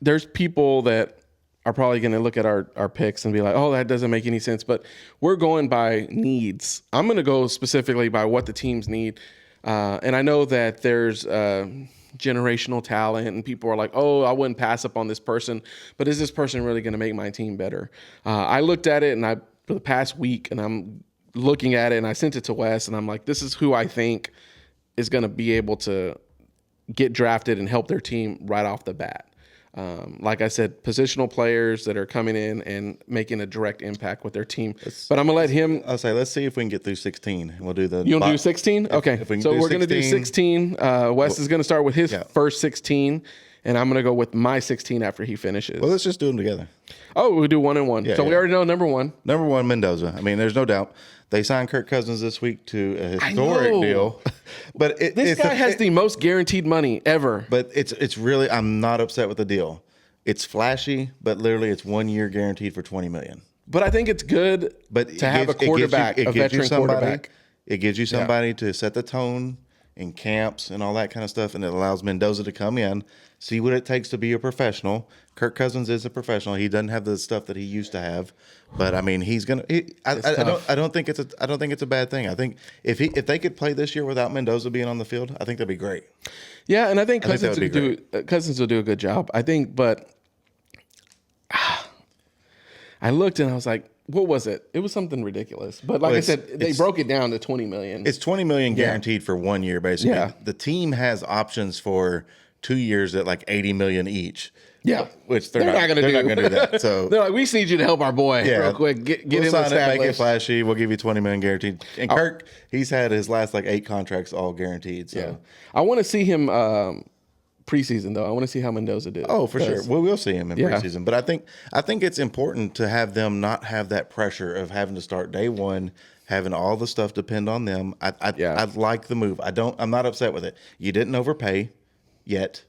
there's people that are probably going to look at our picks and be like, oh, that doesn't make any sense. But we're going by needs. I'm going to go specifically by what the teams need. And I know that there's generational talent, and people are like, oh, I wouldn't pass up on this person, but is this person really going to make my team better? I looked at it for the past week, and I'm looking at it, and I sent it to Wes, and I'm like, this is who I think is going to be able to get drafted and help their team right off the bat. Like I said, positional players that are coming in and making a direct impact with their team. But I'm going to let him. I'll say, let's see if we can get through 16. We'll do the. You'll do 16? Okay. So we're going to do 16. Wes is going to start with his first 16, and I'm going to go with my 16 after he finishes. Well, let's just do them together. Oh, we'll do 1 and 1. So we already know number 1. Number 1, Mendoza. I mean, there's no doubt. They signed Kirk Cousins this week to a historic deal. But this guy has the most guaranteed money ever. But it's really, I'm not upset with the deal. It's flashy, but literally it's 1 year guaranteed for $20 million. But I think it's good to have a quarterback, a veteran quarterback. It gives you somebody to set the tone in camps and all that kind of stuff, and it allows Mendoza to come in, see what it takes to be a professional. Kirk Cousins is a professional. He doesn't have the stuff that he used to have, but I mean, he's gonna. I don't think it's a bad thing. I think if they could play this year without Mendoza being on the field, I think that'd be great. Yeah, and I think Cousins will do a good job. I think, but I looked and I was like, what was it? It was something ridiculous. But like I said, they broke it down to $20 million. It's $20 million guaranteed for 1 year, basically. Yeah. The team has options for 2 years at like $80 million each. Yeah, which they're not going to do that. So they're like, we just need you to help our boy real quick. Get him established. Make it flashy. We'll give you $20 million guaranteed. And Kirk, he's had his last like 8 contracts all guaranteed. So I want to see him preseason though. I want to see how Mendoza did. Oh, for sure. We'll see him in preseason. But I think it's important to have them not have that pressure of having to start day one, having all the stuff depend on them. I like the move. I'm not upset with it. You didn't overpay yet.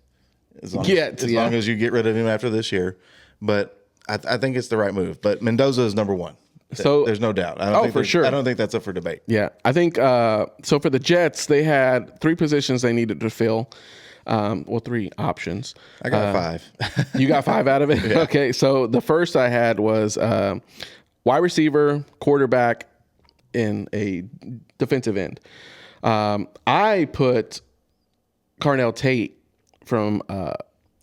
As long as you get rid of him after this year. But I think it's the right move. But Mendoza is number 1. So there's no doubt. I don't think that's up for debate. Yeah. I think so for the Jets, they had 3 positions they needed to fill. 3 options. I got 5. You got 5 out of it? Yeah. Okay. So the first I had was wide receiver, quarterback, and a defensive end. I put Carnell Tate from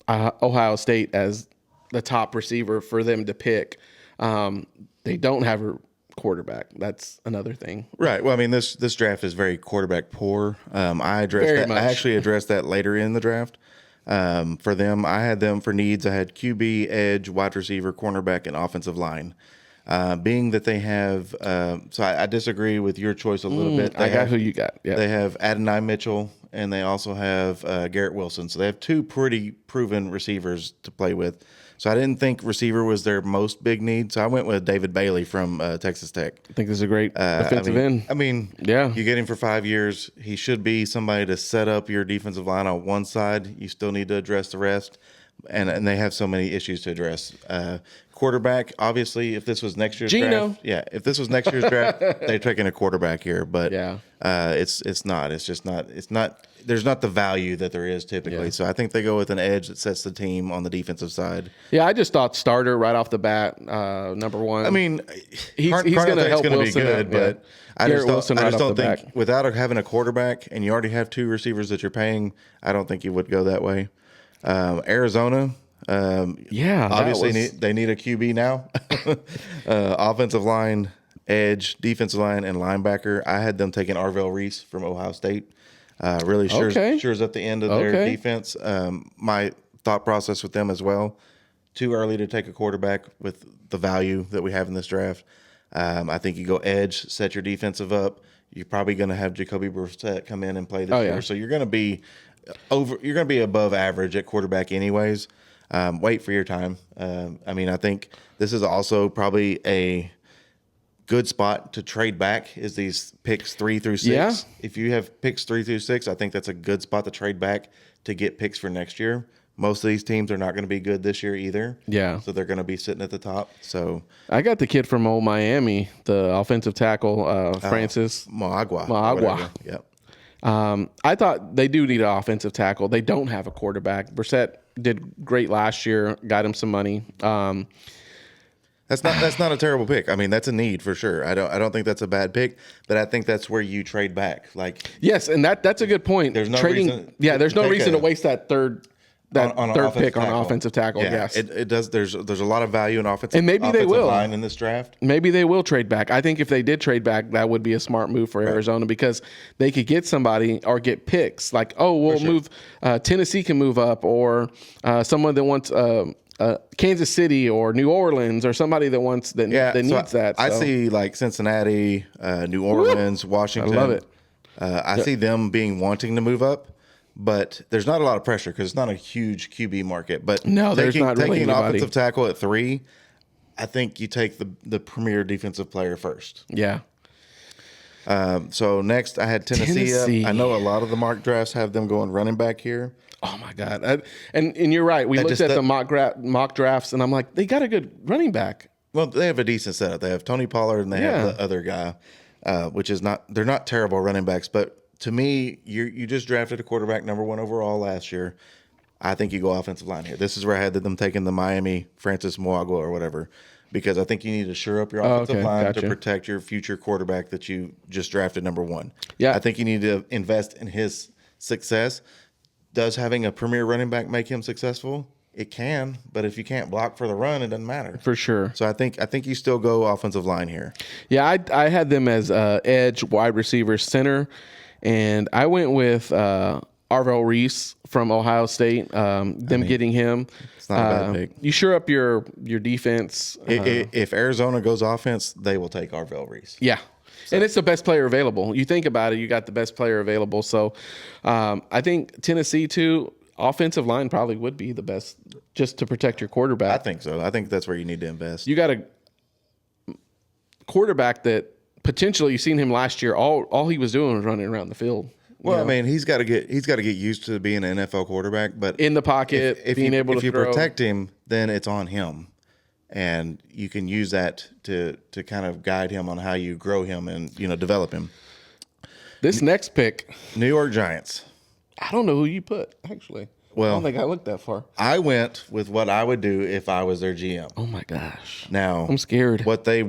Ohio State as the top receiver for them to pick. They don't have a quarterback. That's another thing. Right. Well, I mean, this draft is very quarterback poor. I actually addressed that later in the draft. For them, I had them for needs. I had QB, edge, wide receiver, cornerback, and offensive line. Being that they have, so I disagree with your choice a little bit. I got who you got. Yeah. They have Adonai Mitchell, and they also have Garrett Wilson. So they have 2 pretty proven receivers to play with. So I didn't think receiver was their most big need. So I went with David Bailey from Texas Tech. I think this is a great defensive end. I mean, yeah, you get him for 5 years. He should be somebody to set up your defensive line on one side. You still need to address the rest. And they have so many issues to address. Quarterback, obviously, if this was next year's draft, if this was next year's draft, they're taking a quarterback here. But it's not. It's just not. It's not. There's not the value that there is typically. Yeah. So I think they go with an edge that sets the team on the defensive side. Yeah, I just thought starter right off the bat, number 1. I mean, he's going to help Wilson. Be good, but I just don't think without having a quarterback and you already have 2 receivers that you're paying, I don't think you would go that way. Arizona. Obviously they need a QB now. Offensive line, edge, defensive line, and linebacker. I had them taking Arvell Reese from Ohio State. Really shores up the end of their defense. My thought process with them as well. Too early to take a quarterback with the value that we have in this draft. I think you go edge, set your defensive up. You're probably going to have Jacoby Brissett come in and play this year, so you're going to be above average at quarterback anyways. Wait for your time. I mean, I think this is also probably a good spot to trade back is these picks 3 through 6. Yeah. If you have picks 3 through 6, I think that's a good spot to trade back to get picks for next year. Most of these teams are not going to be good this year either. Yeah. So they're going to be sitting at the top. So I got the kid from old Miami, the offensive tackle, Francis Mauigoa. Yep. I thought they do need an offensive tackle. They don't have a quarterback. Brissett did great last year, got him some money. That's not a terrible pick. I mean, that's a need for sure. I don't think that's a bad pick, but I think that's where you trade back. Like, yes, and that's a good point. There's no Trading, reason there's no take reason to a- waste that third on third pick offensive on offensive tackle. Yes, it does. There's a lot of value in offensive, and maybe they offensive will line in this draft. Maybe they will trade back. I think if they did trade back, that would be a smart move for Arizona because they could get somebody or get picks. Like, we'll move. Tennessee can move up, or someone that wants Kansas City or New Orleans, or somebody that wants that needs that. So. I see like Cincinnati, New Orleans, Washington. I love it. I see them wanting to move up. But there's not a lot of pressure because it's not a huge QB market. But no, there's not really taking an anybody. offensive tackle at 3, I think you take the premier defensive player first. Yeah. So next I had Tennessee. I know a lot of the mock drafts have them going running back here. Oh my God! And you're right. We looked at the mock drafts, and I'm like, they got a good running back. Well, they have a decent setup. They have Tony Pollard, and they have the other guy, which is they're not terrible running backs, but. To me, you just drafted a quarterback number 1 overall last year. I think you go offensive line here. This is where I had them taking the Miami Francis Muagwa or whatever, because I think you need to shore up your offensive line to protect your future quarterback that you just drafted number 1. Yeah, I think you need to invest in his success. Does having a premier running back make him successful? It can, but if you can't block for the run, it doesn't matter. For sure. So I think you still go offensive line here. Yeah, I had them as edge, wide receiver, center. And I went with Arvell Reese from Ohio State. Getting him. It's not a bad pick. You shore up your defense. If Arizona goes offense, they will take Arvell Reese. Yeah. So. And it's the best player available. You think about it, you got the best player available. So I think Tennessee, too, offensive line probably would be the best just to protect your quarterback. I think so. I think that's where you need to invest. You got a quarterback that potentially, you've seen him last year. All he was doing was running around the field. Well, I mean, he's got to get used to being an NFL quarterback, but in the pocket, if you protect him, then it's on him, and you can use that to kind of guide him on how you grow him and develop him. This next pick, New York Giants. I don't know who you put actually. Well, I don't think I looked that far. I went with what I would do if I was their GM. Oh my gosh! Now I'm scared. What they're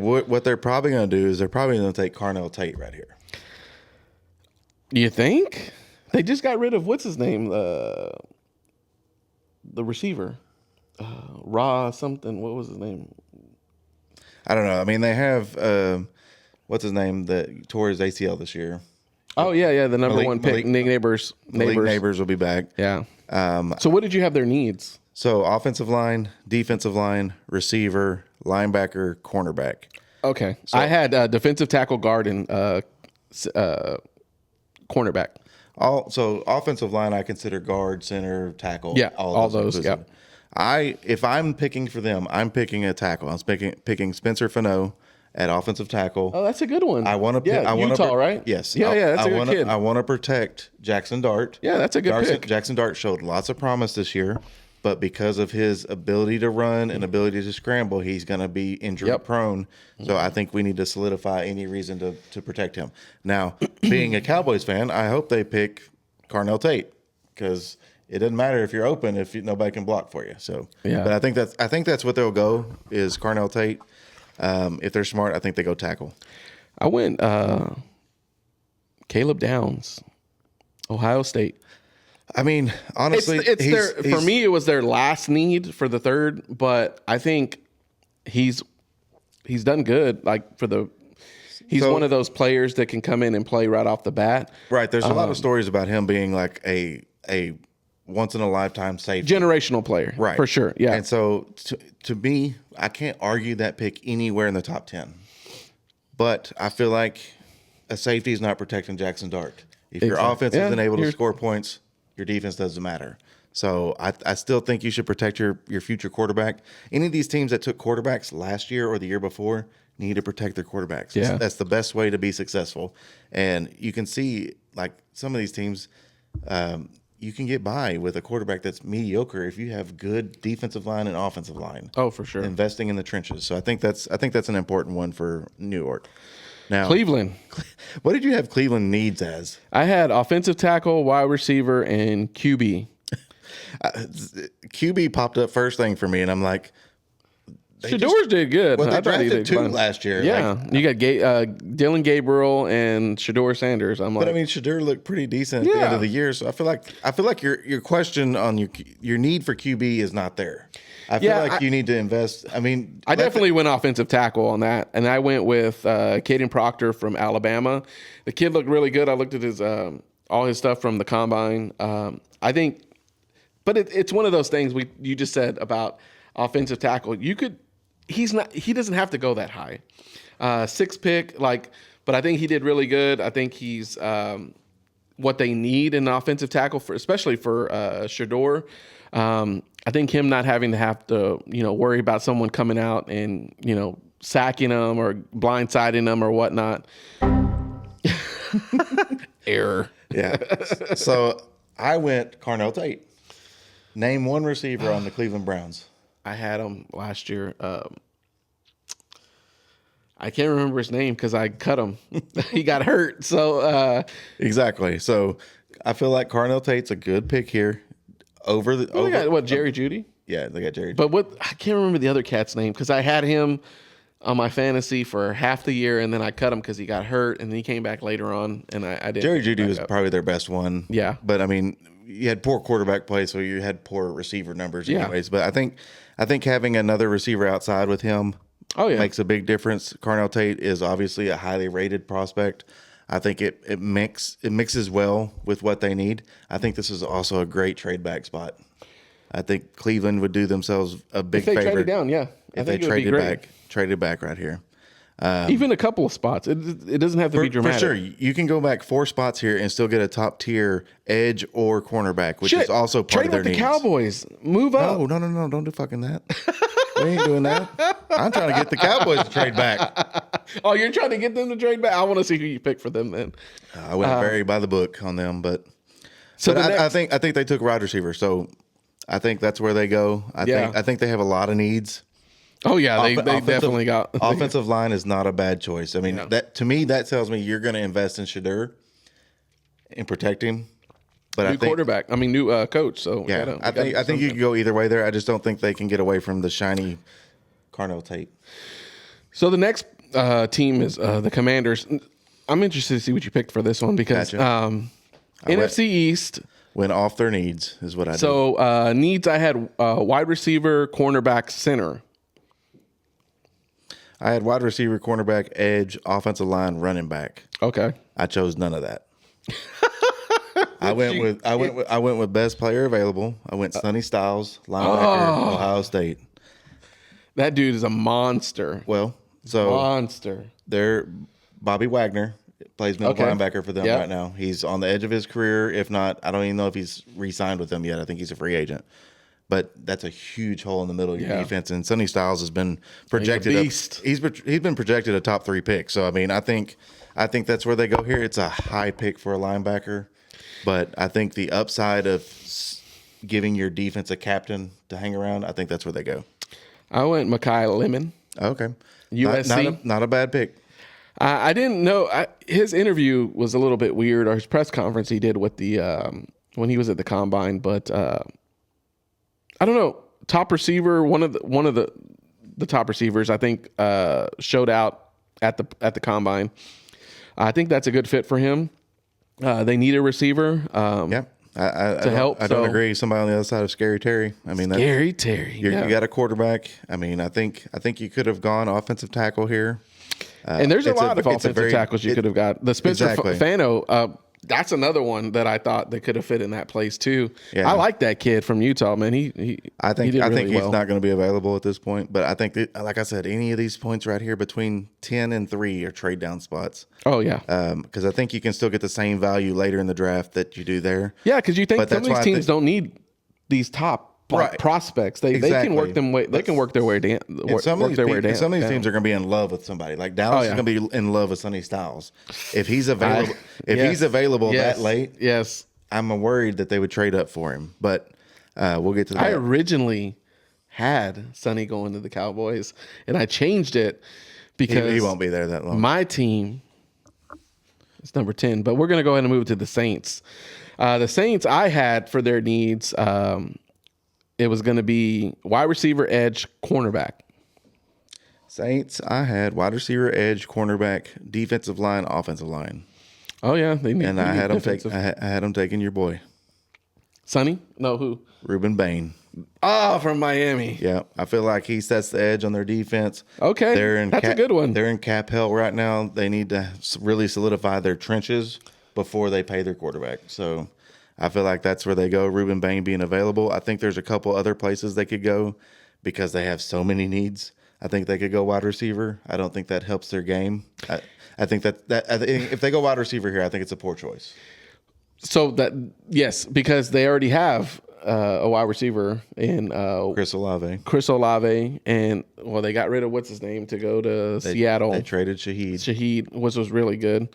probably going to do is they're probably going to take Carnell Tate right here. You think? They just got rid of what's his name, the receiver, Raw something. What was his name? I don't know. I mean, they have what's his name that tore his ACL this year. Oh yeah, the number 1 pick, Nick Neighbors. Neighbors will be back. Yeah. So what did you have their needs? So offensive line, defensive line, receiver, linebacker, cornerback. Okay. So, I had defensive tackle, guard, and cornerback. So offensive line, I consider guard, center, tackle. Yeah, all those. Yeah. If I'm picking for them, I'm picking a tackle. I'm picking Spencer Fano at offensive tackle. Oh, that's a good one. I want to pick Utah, right? Yes. Yeah, that's a good kid. I want to protect Jackson Dart. Yeah, that's a good pick. Jackson Dart showed lots of promise this year, but because of his ability to run and ability to scramble, he's going to be injury prone. So I think we need to solidify any reason to protect him. Now, being a Cowboys fan, I hope they pick Carnell Tate because it doesn't matter if you're open if nobody can block for you. So, yeah. But I think that's what they'll go is Carnell Tate. If they're smart, I think they go tackle. I went Caleb Downs, Ohio State. I mean, honestly, for me, it was their last need for the third, but I think he's done good. He's one of those players that can come in and play right off the bat. Right. There's a lot of stories about him being like a once in a lifetime safety. Generational player. Right. For sure. Yeah. And so to me, I can't argue that pick anywhere in the top 10. But I feel like a safety is not protecting Jackson Dart. If your offense isn't able to score points, your defense doesn't matter. So I still think you should protect your future quarterback. Any of these teams that took quarterbacks last year or the year before need to protect their quarterbacks. Yeah. That's the best way to be successful. And you can see like some of these teams, you can get by with a quarterback that's mediocre if you have good defensive line and offensive line. Oh, for sure. Investing in the trenches. So I think that's an important one for New York. Now, Cleveland. What did you have Cleveland needs as? I had offensive tackle, wide receiver, and QB. QB popped up first thing for me, and I'm like, Shador's did good. Well, they I thought he drafted did 2 fine. last year. Yeah, you got Dylan Gabriel and Shador Sanders. But I mean, Shador looked pretty decent at the end of the year. So I feel like your question on your need for QB is not there. I feel like you need to invest. I mean, I definitely went offensive tackle on that, and I went with Caden Proctor from Alabama. The kid looked really good. I looked at his all his stuff from the combine. I think, but it's one of those things you just said about offensive tackle. He doesn't have to go that high. 6th pick, but I think he did really good. I think he's what they need in an offensive tackle especially for Shador. I think him not having to worry about someone coming out and, sacking them or blindsiding them or whatnot. Error. Yeah. So I went Carnell Tate. Name one receiver on the Cleveland Browns. I had him last year. I can't remember his name because I cut him. He got hurt. So exactly. So I feel like Carnell Tate's a good pick here. They got Jerry Jeudy? Yeah, they got Jerry. But I can't remember the other cat's name because I had him on my fantasy for half the year, and then I cut him because he got hurt, and then he came back later on, and I did. Jerry Jeudy was probably their best one. Yeah, but I mean, you had poor quarterback play, so you had poor receiver numbers, anyways. But I think having another receiver outside with him, makes a big difference. Carnell Tate is obviously a highly rated prospect. I think it mixes well with what they need. I think this is also a great trade back spot. I think Cleveland would do themselves a big favor. If they traded down, if they traded back right here. Even a couple of spots. It doesn't have to be dramatic. For sure. You can go back 4 spots here and still get a top tier edge or cornerback, which is also part of their needs. Trade with the Cowboys. Move up. No. Don't do fucking that. We ain't doing that. I'm trying to get the Cowboys to trade back. Oh, you're trying to get them to trade back? I want to see who you pick for them then. I went very by the book on them, but I think they took wide receiver, so I think that's where they go. I think they have a lot of needs. Oh yeah, they definitely got offensive line is not a bad choice. I mean, that to me that tells me you're going to invest in Shador and protect him. But new quarterback. I mean, new coach. So yeah, I think you can go either way there. I just don't think they can get away from the shiny Carnell Tate. So the next team is the Commanders. I'm interested to see what you picked for this one because NFC East went off their needs is what I did. So needs I had wide receiver, cornerback, center. I had wide receiver, cornerback, edge, offensive line, running back. Okay. I chose none of that. I went with best player available. I went Sonny Styles, linebacker, Ohio State. That dude is a monster. Well, they're Bobby Wagner plays middle linebacker for them right now. He's on the edge of his career. If not, I don't even know if he's re-signed with them yet. I think he's a free agent. But that's a huge hole in the middle of your defense. And Sonny Styles has been projected. He's been projected a top 3 pick. So I mean, I think that's where they go here. It's a high pick for a linebacker, but I think the upside of giving your defense a captain to hang around, I think that's where they go. I went Mekhi Lemon. Okay, USC. Not a bad pick. I didn't know his interview was a little bit weird, or his press conference he did with the when he was at the combine, but. I don't know. Top receiver, one of the top receivers, I think, showed out at the combine. I think that's a good fit for him. They need a receiver. To help. I don't agree. Somebody on the other side of Scary Terry. I mean, Scary Terry. You got a quarterback. I mean, I think you could have gone offensive tackle here. And there's a lot of offensive tackles you could have got. The Spencer Fano. That's another one that I thought that could have fit in that place too. Yeah. I like that kid from Utah, man. I think he's not going to be available at this point. But I think like I said, any of these points right here between 10 and 3 are trade down spots. Oh yeah. Because I think you can still get the same value later in the draft that you do there. Yeah, because you think some of these teams don't need these top prospects. They can work them way. They can work their way down. Some of these teams are going to be in love with somebody. Like Dallas is going to be in love with Sonny Styles. If he's available, that late, yes, I'm worried that they would trade up for him. But we'll get to that. I originally had Sonny going to the Cowboys, and I changed it because he won't be there that long. My team is number 10, but we're going to go ahead and move to the Saints. The Saints I had for their needs. It was going to be wide receiver, edge, cornerback. Saints, I had wide receiver, edge, cornerback, defensive line, offensive line. Oh yeah, they need. And I had them taking your boy, Sonny. No, who? Ruben Bain. Oh, from Miami. Yeah, I feel like he sets the edge on their defense. Okay, that's a good one. They're in cap hell right now. They need to really solidify their trenches before they pay their quarterback. So I feel like that's where they go. Ruben Bain being available. I think there's a couple other places they could go because they have so many needs. I think they could go wide receiver. I don't think that helps their game. I think if they go wide receiver here, I think it's a poor choice. So yes, because they already have a wide receiver in Chris Olave, and they got rid of what's his name to go to Seattle. They traded Shaheed, which was really good.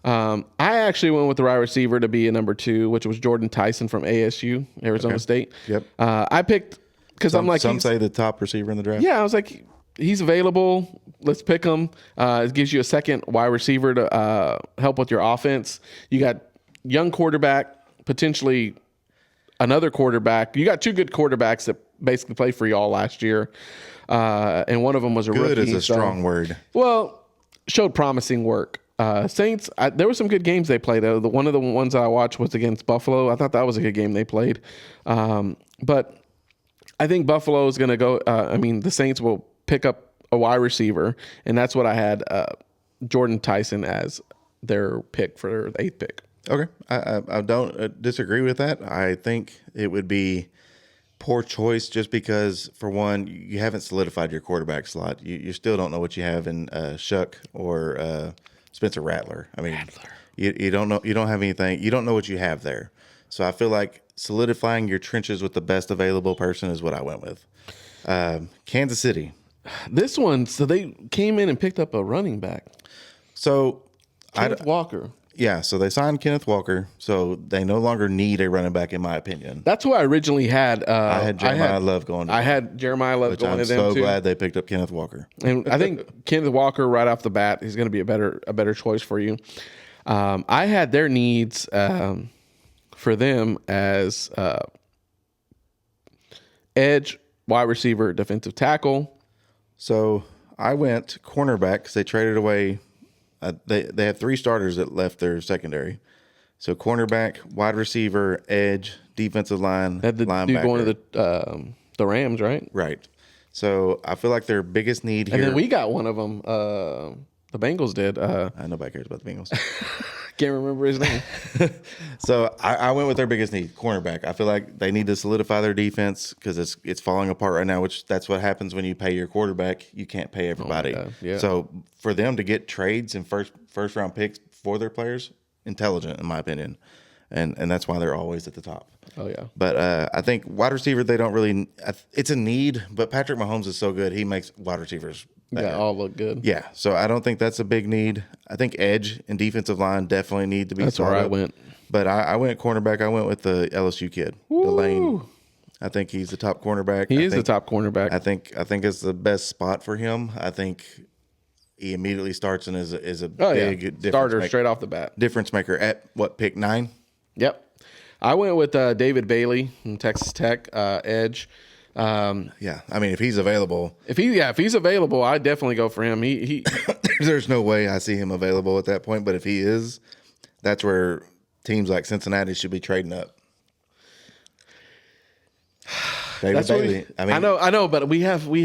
I actually went with the wide receiver to be a number 2, which was Jordan Tyson from ASU, Arizona State. Yep. I picked because I'm like some say the top receiver in the draft. Yeah, I was like, he's available. Let's pick him. It gives you a second wide receiver to help with your offense. You got young quarterback, potentially another quarterback. You got 2 good quarterbacks that basically played for y'all last year, and one of them was a rookie. Good is a strong word. Well, showed promising work. Saints, there were some good games they played. One of the ones I watched was against Buffalo. I thought that was a good game they played. But I think Buffalo is going to go. The Saints will pick up a wide receiver, and that's what I had Jordan Tyson as their pick for the 8th pick. Okay. I don't disagree with that. I think it would be poor choice just because, for one, you haven't solidified your quarterback slot. You still don't know what you have in Shuck or Spencer Rattler. You don't know. You don't have anything. You don't know what you have there. So I feel like solidifying your trenches with the best available person is what I went with. Kansas City. This one, so they came in and picked up a running back. So Kenneth Walker. Yeah, so they signed Kenneth Walker, so they no longer need a running back, in my opinion. That's who I originally had. I had Jeremiah Love going to them. I had Jeremiah Love going to them, too. I'm so glad they picked up Kenneth Walker. And I think Kenneth Walker, right off the bat, is going to be a better choice for you. I had their needs for them as edge, wide receiver, defensive tackle. So I went cornerback because they traded away. They had 3 starters that left their secondary. So cornerback, wide receiver, edge, defensive line, had the linebacker. Dude going to the Rams, right? Right. So I feel like their biggest need here. And then we got one of them. The Bengals did. Nobody cares about the Bengals. Can't remember his name. So I went with their biggest need, cornerback. I feel like they need to solidify their defense because it's falling apart right now, which that's what happens when you pay your quarterback. You can't pay everybody. Yeah. So for them to get trades and first round picks for their players, intelligent in my opinion. And that's why they're always at the top. Oh, yeah. But I think wide receiver, they don't really – it's a need, but Patrick Mahomes is so good, he makes wide receivers better. Yeah, all look good. Yeah, so I don't think that's a big need. I think edge and defensive line definitely need to be That's where I went. But I went cornerback. I went with the LSU kid, Delane. I think he's the top cornerback. He is the top cornerback. I think it's the best spot for him. I think he immediately starts and is a big difference starter maker. straight off the bat. Difference maker at what, pick 9? Yep. I went with David Bailey from Texas Tech, edge. Yeah, I mean, if he's available, if he's available, I'd definitely go for him. He there's no way I see him available at that point. But if he is, that's where teams like Cincinnati should be trading up. David Bailey. I know, but we have what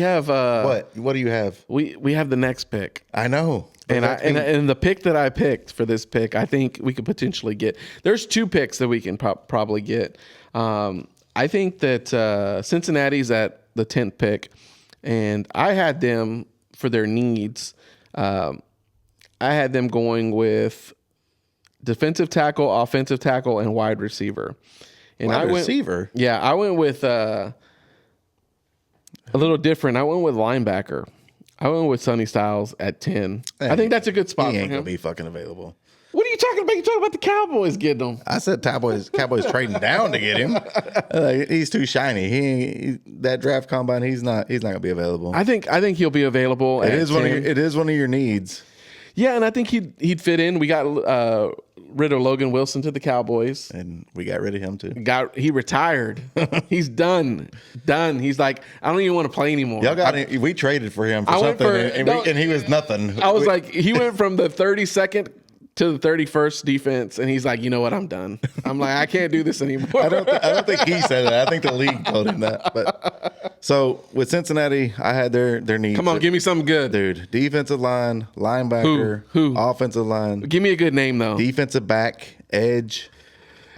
do you have? We have the next pick. I know. And the pick that I picked for this pick, I think we could potentially get. There's 2 picks that we can probably get. I think that Cincinnati's at the 10th pick, and I had them for their needs. I had them going with defensive tackle, offensive tackle, and wide receiver. And wide receiver? Yeah, I went with a little different. I went with linebacker. I went with Sonny Styles at 10. I think that's a good spot for him. He ain't going to be fucking available. What are you talking about? You're talking about the Cowboys getting him. I said Cowboys trading down to get him. He's too shiny. That draft combine, he's not going to be available. I think he'll be available. It is one of your needs. Yeah, and I think he'd fit in. We got rid of Logan Wilson to the Cowboys. And we got rid of him too. He retired. He's done. He's like, I don't even want to play anymore. We traded for him for something, and he was nothing. I was like, he went from the 32nd to the 31st defense, and he's like, you know what, I'm done. I'm like, I can't do this anymore. I don't think he said that. I think the league told him that. But so with Cincinnati, I had their needs. Come on, give me something good, dude. Defensive line, linebacker, Who? Offensive line. Give me a good name though. Defensive back, edge.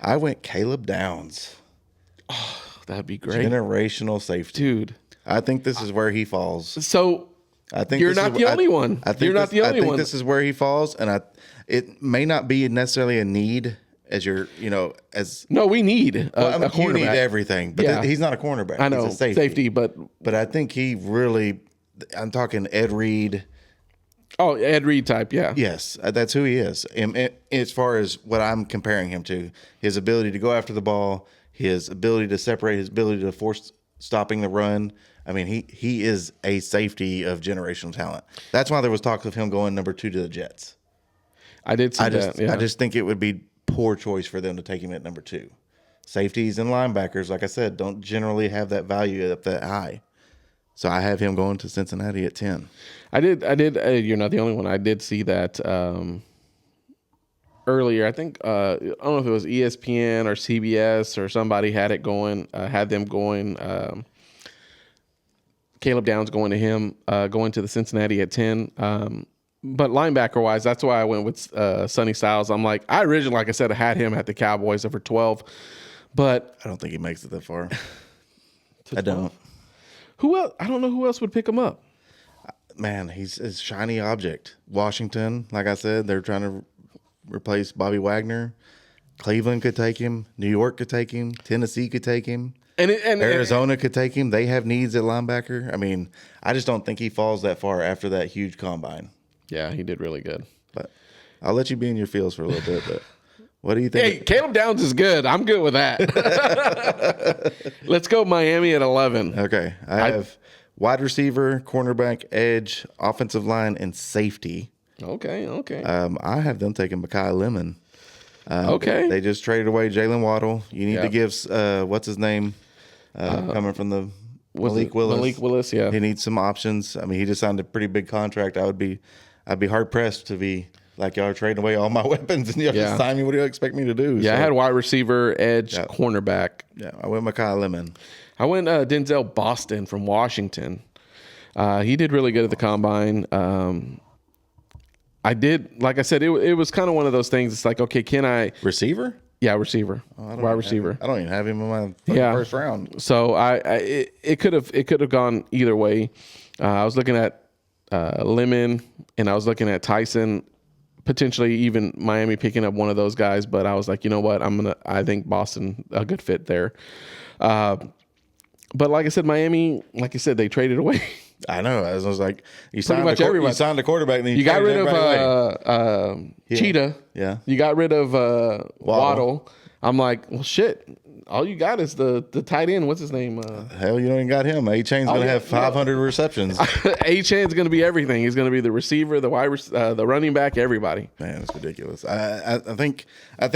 I went Caleb Downs. Oh, that'd be great. Generational safety, dude. I think this is where he falls. So I think you're not the only one. You're not the only one. I think this is where he falls, and it may not be necessarily a need as no, we need a cornerback. You need everything, but he's not a cornerback. I know, he's a safety, but I think he really. I'm talking Ed Reed. Oh, Ed Reed type, yeah. Yes, that's who he is. And as far as what I'm comparing him to, his ability to go after the ball, his ability to separate, his ability to force stopping the run. I mean, he is a safety of generational talent. That's why there was talk of him going number 2 to the Jets. I did see that. Yeah. I just think it would be poor choice for them to take him at number 2. Safeties and linebackers, like I said, don't generally have that value up that high. So I have him going to Cincinnati at 10. I did. You're not the only one. I did see that earlier. I think I don't know if it was ESPN or CBS or somebody had it going. Had them going. Caleb Downs going to him, going to the Cincinnati at 10. But linebacker wise, that's why I went with Sonny Styles. I'm like, I originally, like I said, I had him at the Cowboys for 12, but I don't think he makes it that far. I don't. Who else? I don't know who else would pick him up. Man, he's a shiny object. Washington, like I said, they're trying to replace Bobby Wagner. Cleveland could take him. New York could take him. Tennessee could take him. And Arizona could take him. They have needs at linebacker. I mean, I just don't think he falls that far after that huge combine. Yeah, he did really good. But I'll let you be in your feels for a little bit. But what do you think? Hey, Caleb Downs is good. I'm good with that. Let's go Miami at 11. Okay. I have wide receiver, cornerback, edge, offensive line, and safety. Okay. I have them taking Mekhi Lemon. Okay. They just traded away Jalen Waddle. You need to give, what's his name? Coming from the Malik Willis. Malik Willis, yeah. He needs some options. I mean, he just signed a pretty big contract. I'd be hard pressed to be like, y'all are trading away all my weapons and y'all just sign me. What do you expect me to do? Yeah, so, I had wide receiver, edge, cornerback. Yeah, I went Mekhi Lemon. I went Denzel Boston from Washington. He did really good at the combine. I did, like I said, it was kind of one of those things. It's like, okay, can I receiver? Yeah, receiver, wide receiver. I don't even have him in my first round. So it could have gone either way. I was looking at Lemon, and I was looking at Tyson, potentially even Miami picking up one of those guys. But I was like, you know what, I think Boston a good fit there. But like I said, Miami, like you said, they traded away. I know. I was like, you signed a quarterback, and then you got rid of Cheetah. Yeah. You got rid of Waddle. I'm like, well, shit. All you got is the tight end. What's his name? Hell, you don't even got him. A-Chain's going to have 500 receptions. A-Chain's going to be everything. He's going to be the receiver, the the running back, everybody. Man, it's ridiculous. I think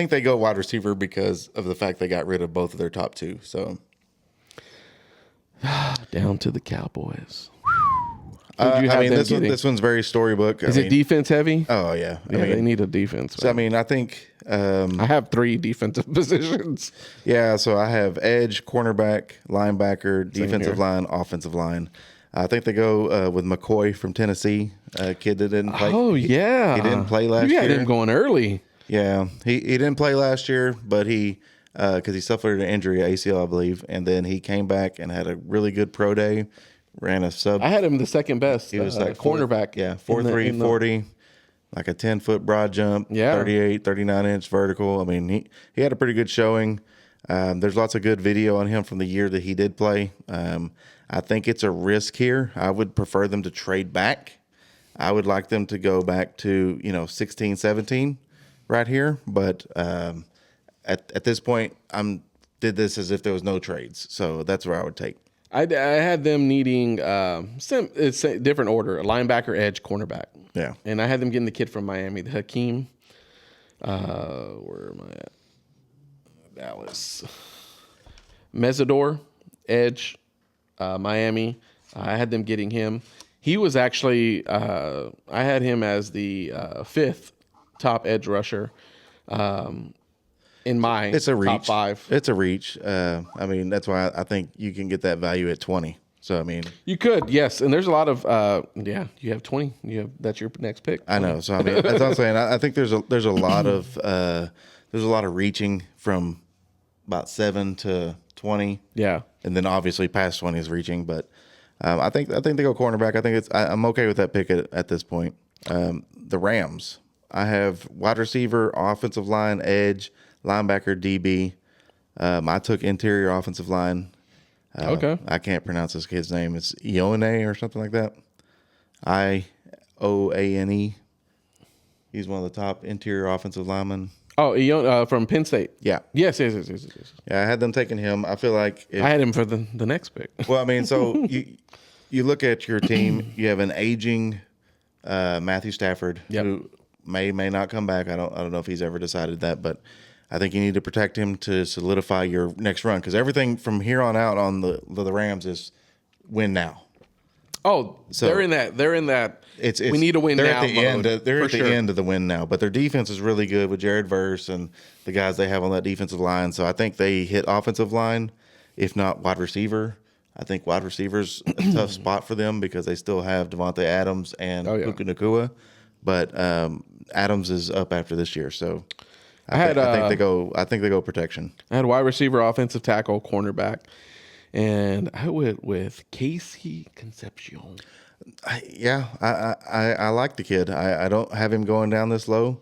they go wide receiver because of the fact they got rid of both of their top two. So down to the Cowboys. This one's very storybook. Is it defense heavy? Oh yeah, they need a defense. So I think I have 3 defensive positions. Yeah, so I have edge, cornerback, linebacker, defensive line, offensive line. I think they go with McCoy from Tennessee, a kid that didn't play. Oh yeah, he didn't play last year. You had him going early. Yeah, he didn't play last year, but because he suffered an injury, ACL, I believe, and then he came back and had a really good pro day. Ran a sub. I had him the second best. He was like cornerback. 4.3, 40, like a 10-foot broad jump, 38, 39-inch vertical. I mean, he had a pretty good showing. There's lots of good video on him from the year that he did play. I think it's a risk here. I would prefer them to trade back. I would like them to go back to 16, 17 right here. But at this point, did this as if there was no trades. So that's where I would take. I had them needing it's a different order: a linebacker, edge, cornerback. Yeah. And I had them getting the kid from Miami, the Hakeem. Where am I at? Dallas. Mesidor, Edge, Miami. I had them getting him. He was actually, I had him as the 5th top edge rusher in my It's a reach. top 5. It's a reach. I mean, that's why I think you can get that value at 20. So, I mean, You could, yes. And there's a lot of, you have 20. That's your next pick. 20. I know. So, I mean, that's what I'm saying. I think there's a lot of reaching from about 7 to 20. Yeah. And then obviously past 20 is reaching, but I think they go cornerback. I think I'm okay with that pick at this point. The Rams. I have wide receiver, offensive line, edge, linebacker, DB. I took interior offensive line. Okay. I can't pronounce this kid's name. It's Ione or something like that. Ione. He's one of the top interior offensive linemen. Oh, from Penn State. Yeah. Yes. Yeah, I had them taking him. I feel like I had him for the next pick. well, I mean, so you look at your team. You have an aging Matthew Stafford who may not come back. I don't know if he's ever decided that, but I think you need to protect him to solidify your next run because everything from here on out on the Rams is win now. Oh, so they're in that. It's we need to win they're now. At the end. They're at the end of the win now, but their defense is really good with Jared Verse and the guys they have on that defensive line. So I think they hit offensive line, if not wide receiver. I think wide receiver's a tough spot for them because they still have Devontae Adams and Puka Nacua, but Adams is up after this year, so I think they go protection. I had wide receiver, offensive tackle, cornerback, and I went with Casey Concepcion. I like the kid. I don't have him going down this low,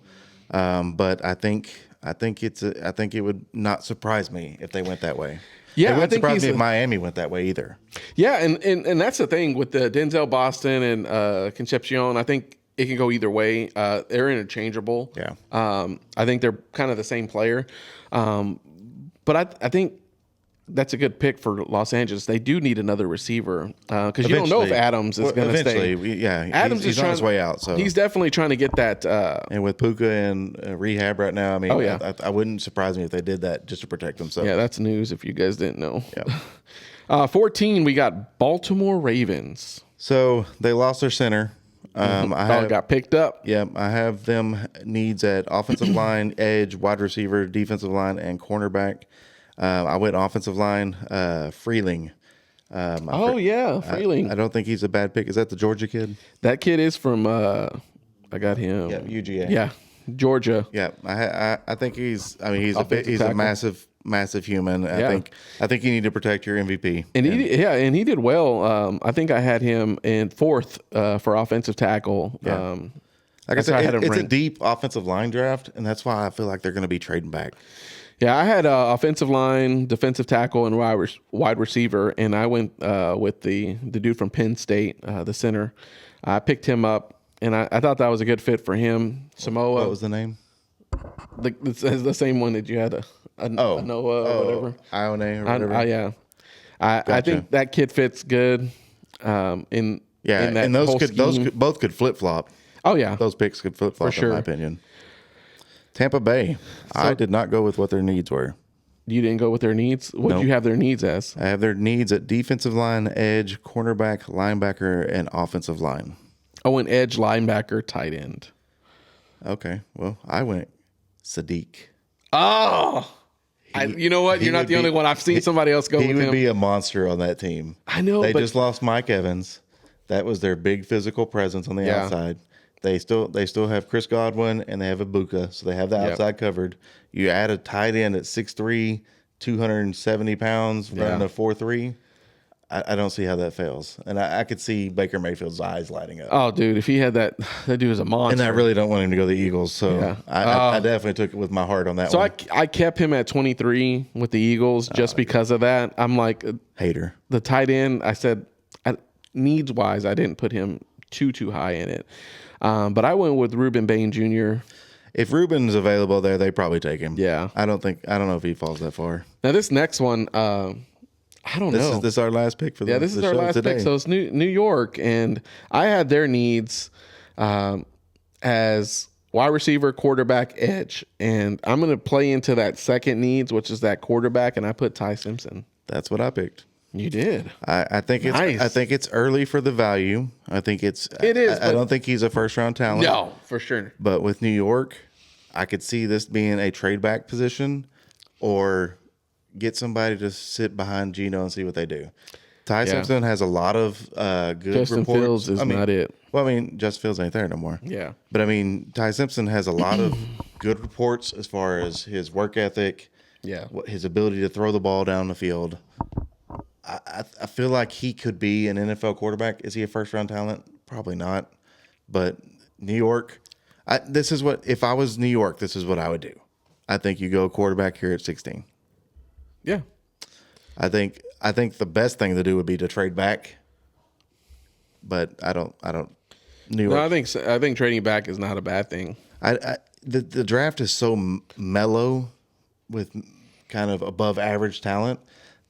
but I think it would not surprise me if they went that way. Yeah, it wouldn't surprise me if Miami went that way either. Yeah, and that's the thing with the Denzel Boston and Concepcion. I think it can go either way. They're interchangeable. Yeah. I think they're kind of the same player. But I think that's a good pick for Los Angeles. They do need another receiver because you don't know if Adams is going to stay. Adams he's on his way out. So he's definitely trying to get that. And with Puka in rehab right now, I mean, I wouldn't surprise me if they did that just to protect themselves. Yeah, that's news if you guys didn't know. Yeah. 14, we got Baltimore Ravens. So they lost their center. Got picked up. Yeah, I have them needs at offensive line, edge, wide receiver, defensive line, and cornerback. I went offensive line, Freeling. Freeling. I don't think he's a bad pick. Is that the Georgia kid? That kid is from. I got him. Yeah, UGA. Yeah, Georgia. Yeah, I think he's. I mean, he's a massive human. I think you need to protect your MVP. And he did well. I think I had him in 4th for offensive tackle. Yeah. Like I said, it's a deep offensive line draft, and that's why I feel like they're going to be trading back. Yeah, I had offensive line, defensive tackle, and wide receiver, and I went with the dude from Penn State, the center. I picked him up, and I thought that was a good fit for him. Samoa. What was the name? The same one that you had. Noah or whatever. Ione or whatever. Yeah. I think that kid fits good. In that and those both could flip flop. Oh yeah, those picks could flip flop in my opinion. Tampa Bay. I did not go with what their needs were. You didn't go with their needs? What did you have their needs as? I have their needs at defensive line, edge, cornerback, linebacker, and offensive line. Oh, an edge, linebacker, tight end. Okay. Well, I went Sadiq. Oh, you know what? You're not the only one. I've seen somebody else go with him. He would be a monster on that team. I know. They just lost Mike Evans. That was their big physical presence on the outside. They still have Chris Godwin and they have Ibuka, so they have the outside covered. You add a tight end at 6'3", 270 pounds, running a 4.3. I don't see how that fails. And I could see Baker Mayfield's eyes lighting up. Oh, dude, if he had that dude was a monster. And I really don't want him to go to the Eagles, so I definitely took it with my heart on that one. So I kept him at 23 with the Eagles just because of that. I'm like hater. The tight end, I said needs wise, I didn't put him too high in it. But I went with Reuben Bain Jr. If Reuben's available there, they probably take him. Yeah. I don't know if he falls that far. Now this next one, I don't know. This is our last pick for the this is our last today. pick. So it's New York, and I had their needs. as wide receiver, quarterback, edge. And I'm going to play into that second needs, which is that quarterback, and I put Ty Simpson. That's what I picked. You did. I think it's Nice. I think it's early for the value. I think it is. I don't think he's a first round talent. No, for sure. But with New York, I could see this being a trade back position, or get somebody to sit behind Geno and see what they do. Ty Simpson has a lot of good Justin reports. Fields is not it. Well, I mean, Justin Fields ain't there no more. Yeah. But I mean, Ty Simpson has a lot of good reports as far as his work ethic. Yeah. His ability to throw the ball down the field. I feel like he could be an NFL quarterback. Is he a first round talent? Probably not. But New York, if I was New York, this is what I would do. I think you go quarterback here at 16. Yeah. I think the best thing to do would be to trade back. But I don't New York. No, I think trading back is not a bad thing. The draft is so mellow with kind of above average talent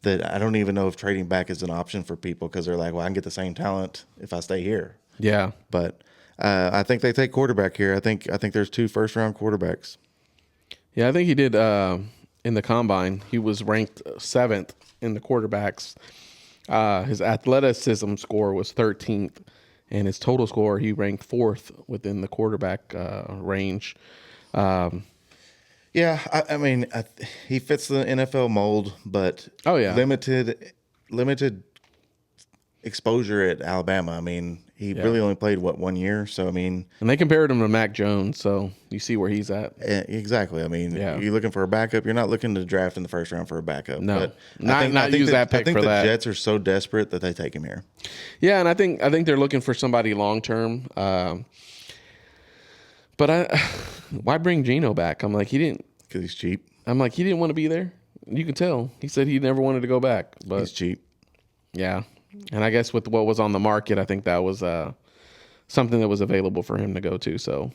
that I don't even know if trading back is an option for people, because they're like, well, I can get the same talent if I stay here. Yeah. But I think they take quarterback here. I think there's 2 first round quarterbacks. Yeah, I think he did in the combine. He was ranked 7th in the quarterbacks. His athleticism score was 13th, and his total score, he ranked 4th within the quarterback range. Yeah, I mean, he fits the NFL mold, but limited exposure at Alabama. I mean, he really only played 1 year, so I mean, and they compared him to Mac Jones, so you see where he's at. Exactly. I mean, you're looking for a backup. You're not looking to draft in the first round for a backup. No, but not use that pick for that. I think the Jets are so desperate that they take him here. Yeah, and I think they're looking for somebody long term. But why bring Geno back? I'm like, he didn't. Because he's cheap. I'm like, he didn't want to be there. You can tell. He said he never wanted to go back. But he's cheap. Yeah. And I guess with what was on the market, I think that was something that was available for him to go to. So,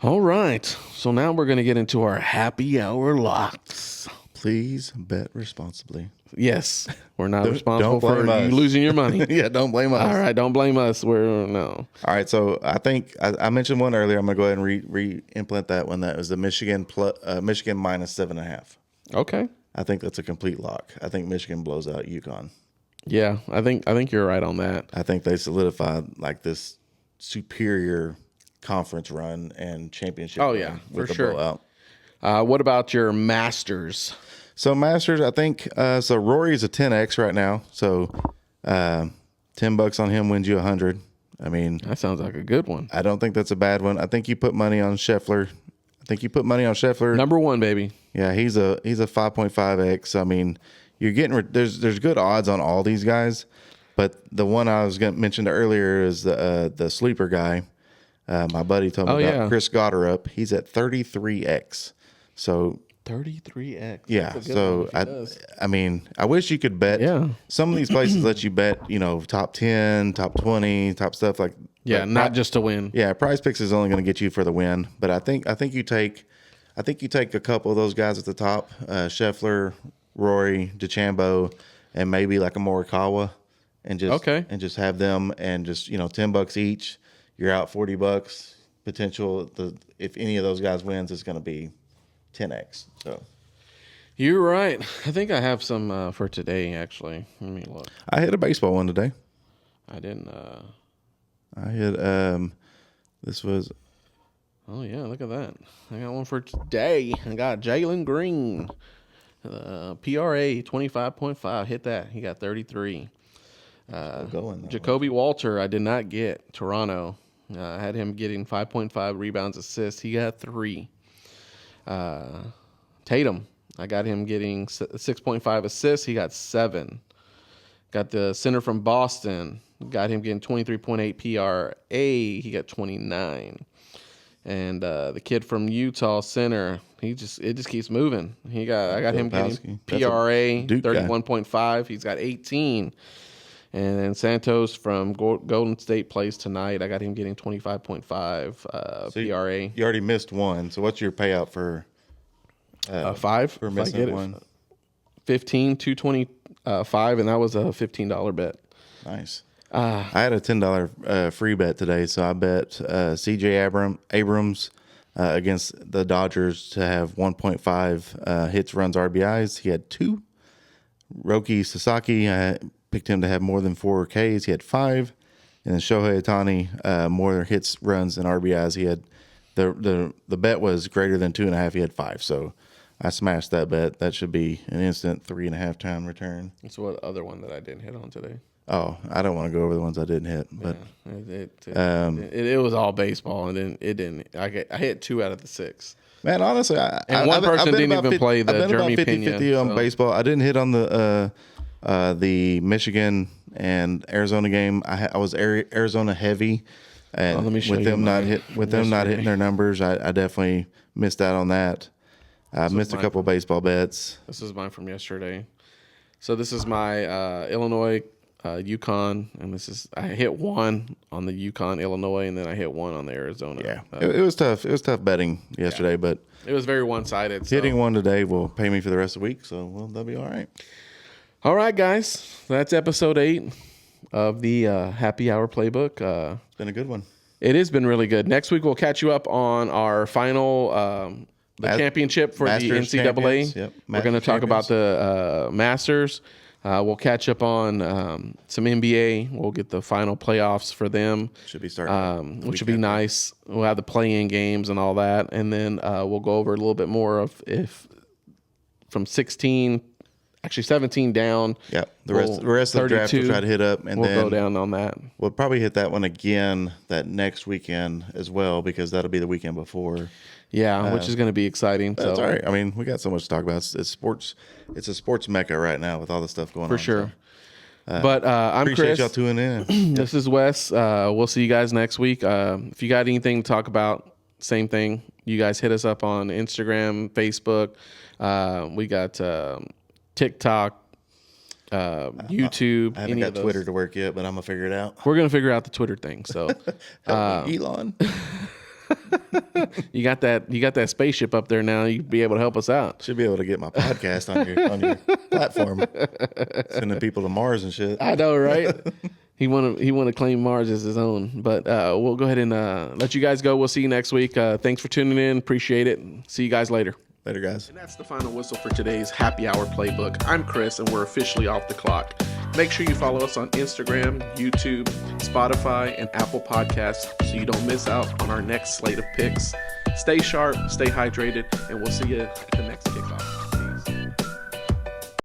all right. So now we're going to get into our happy hour locks. Please bet responsibly. Yes. We're not responsible for you losing your money. Yeah, don't blame us. All right. Don't blame us. No. All right. So I think I mentioned one earlier. I'm going to go ahead and re-implement that one. That was the Michigan minus 7.5. Okay. I think that's a complete lock. I think Michigan blows out UConn. Yeah, I think you're right on that. I think they solidified like this superior conference run and championship. Oh yeah, for sure. Blowout. What about your Masters? So Masters, I think so. Rory's a 10x right now. So $10 on him wins you 100. I mean, that sounds like a good one. I don't think that's a bad one. I think you put money on Scheffler. Number 1, baby. Yeah, he's a 5.5x. I mean, you're getting there's good odds on all these guys, but the one I was going to mention earlier is the sleeper guy. My buddy told me about Chris Gotterup. He's at 33x. So 33x. Yeah. So I mean, I wish you could bet. Yeah. Some of these places let you bet, top 10, top 20, top stuff like. Yeah, not just to win. Yeah, Prize Picks is only going to get you for the win, but I think you take a couple of those guys at the top, Scheffler, Rory, DeChambeau, and maybe like a Morikawa, and just have them and just $10 each. You're out $40 potential. If any of those guys wins, it's going to be 10x. So you're right. I think I have some for today. Actually, let me look. I hit a baseball one today. I didn't. I hit. This was. Oh yeah, look at that. I got one for today. I got Jalen Green. PRA 25.5. Hit that. He got 33. Jacoby Walter, I did not get. Toronto. I had him getting 5.5 rebounds, assists. He got 3. Tatum, I got him getting 6.5 assists. He got 7. Got the center from Boston. Got him getting 23.8 PRA. He got 29. And the kid from Utah, center, it just keeps moving. I got him getting PRA 31.5. He's got 18. And then Santos from Golden State plays tonight. I got him getting 25.5 PRA. You already missed one. So what's your payout for 5? For missing one? 15, 225, and that was a $15 bet. Nice. I had a $10 free bet today, so I bet C.J. Abrams against the Dodgers to have 1.5 hits, runs, RBIs. He had 2. Roki Sasaki, I picked him to have more than 4 Ks. He had 5. And then Shohei Ohtani, more hits, runs, and RBIs. He had the bet was greater than 2.5. He had 5. So I smashed that bet. That should be an instant 3.5 time return. That's what other one that I didn't hit on today. Oh, I don't want to go over the ones I didn't hit, but it was all baseball, and then it didn't. I hit 2 out of the 6. Man, honestly, one person didn't even play the Jeremy Pena. 50-50 on baseball. I didn't hit on the Michigan and Arizona game. I was Arizona heavy, and with them not hitting their numbers, I definitely missed out on that. I missed a couple of baseball bets. This is mine from yesterday. So this is my Illinois, UConn, and I hit 1 on the UConn, Illinois, and then I hit 1 on the Arizona. Yeah, it was tough. It was tough betting yesterday, but it was very one-sided. Hitting 1 today will pay me for the rest of the week, so that'll be all right. All right, guys, that's episode 8 of the Happy Hour Playbook. It's been a good one. It has been really good. Next week we'll catch you up on our final championship for Masters the NCAA. Yep. We're going to talk about the Masters. We'll catch up on some NBA. We'll get the final playoffs for them. Should be starting. Which would be nice. We'll have the play-in games and all that. And then we'll go over a little bit more of if from 17 down. Yeah, the rest of the draft we'll try to hit up. And we'll then go down on that. We'll probably hit that one again that next weekend as well, because that'll be the weekend before. Yeah, which is going to be exciting. That's all right. I mean, we got so much to talk about. It's sports. It's a sports mecca right now with all the stuff going on. For sure. But I'm appreciate Chris. Y'all tuning in. This is Wes. We'll see you guys next week. If you got anything to talk about, same thing. You guys hit us up on Instagram, Facebook. We got TikTok, YouTube. I haven't got Twitter to work yet, but I'm gonna figure it out. We're gonna figure out the Twitter thing. So, Elon. You got that spaceship up there now. You'd be able to help us out. Should be able to get my podcast on your platform. Sending people to Mars and shit. I know, right? He want to claim Mars as his own. But we'll go ahead and let you guys go. We'll see you next week. Thanks for tuning in. Appreciate it. See you guys later. Later, guys. And that's the final whistle for today's Happy Hour Playbook. I'm Chris, and we're officially off the clock. Make sure you follow us on Instagram, YouTube, Spotify, and Apple Podcasts so you don't miss out on our next slate of picks. Stay sharp, stay hydrated, and we'll see you at the next kickoff.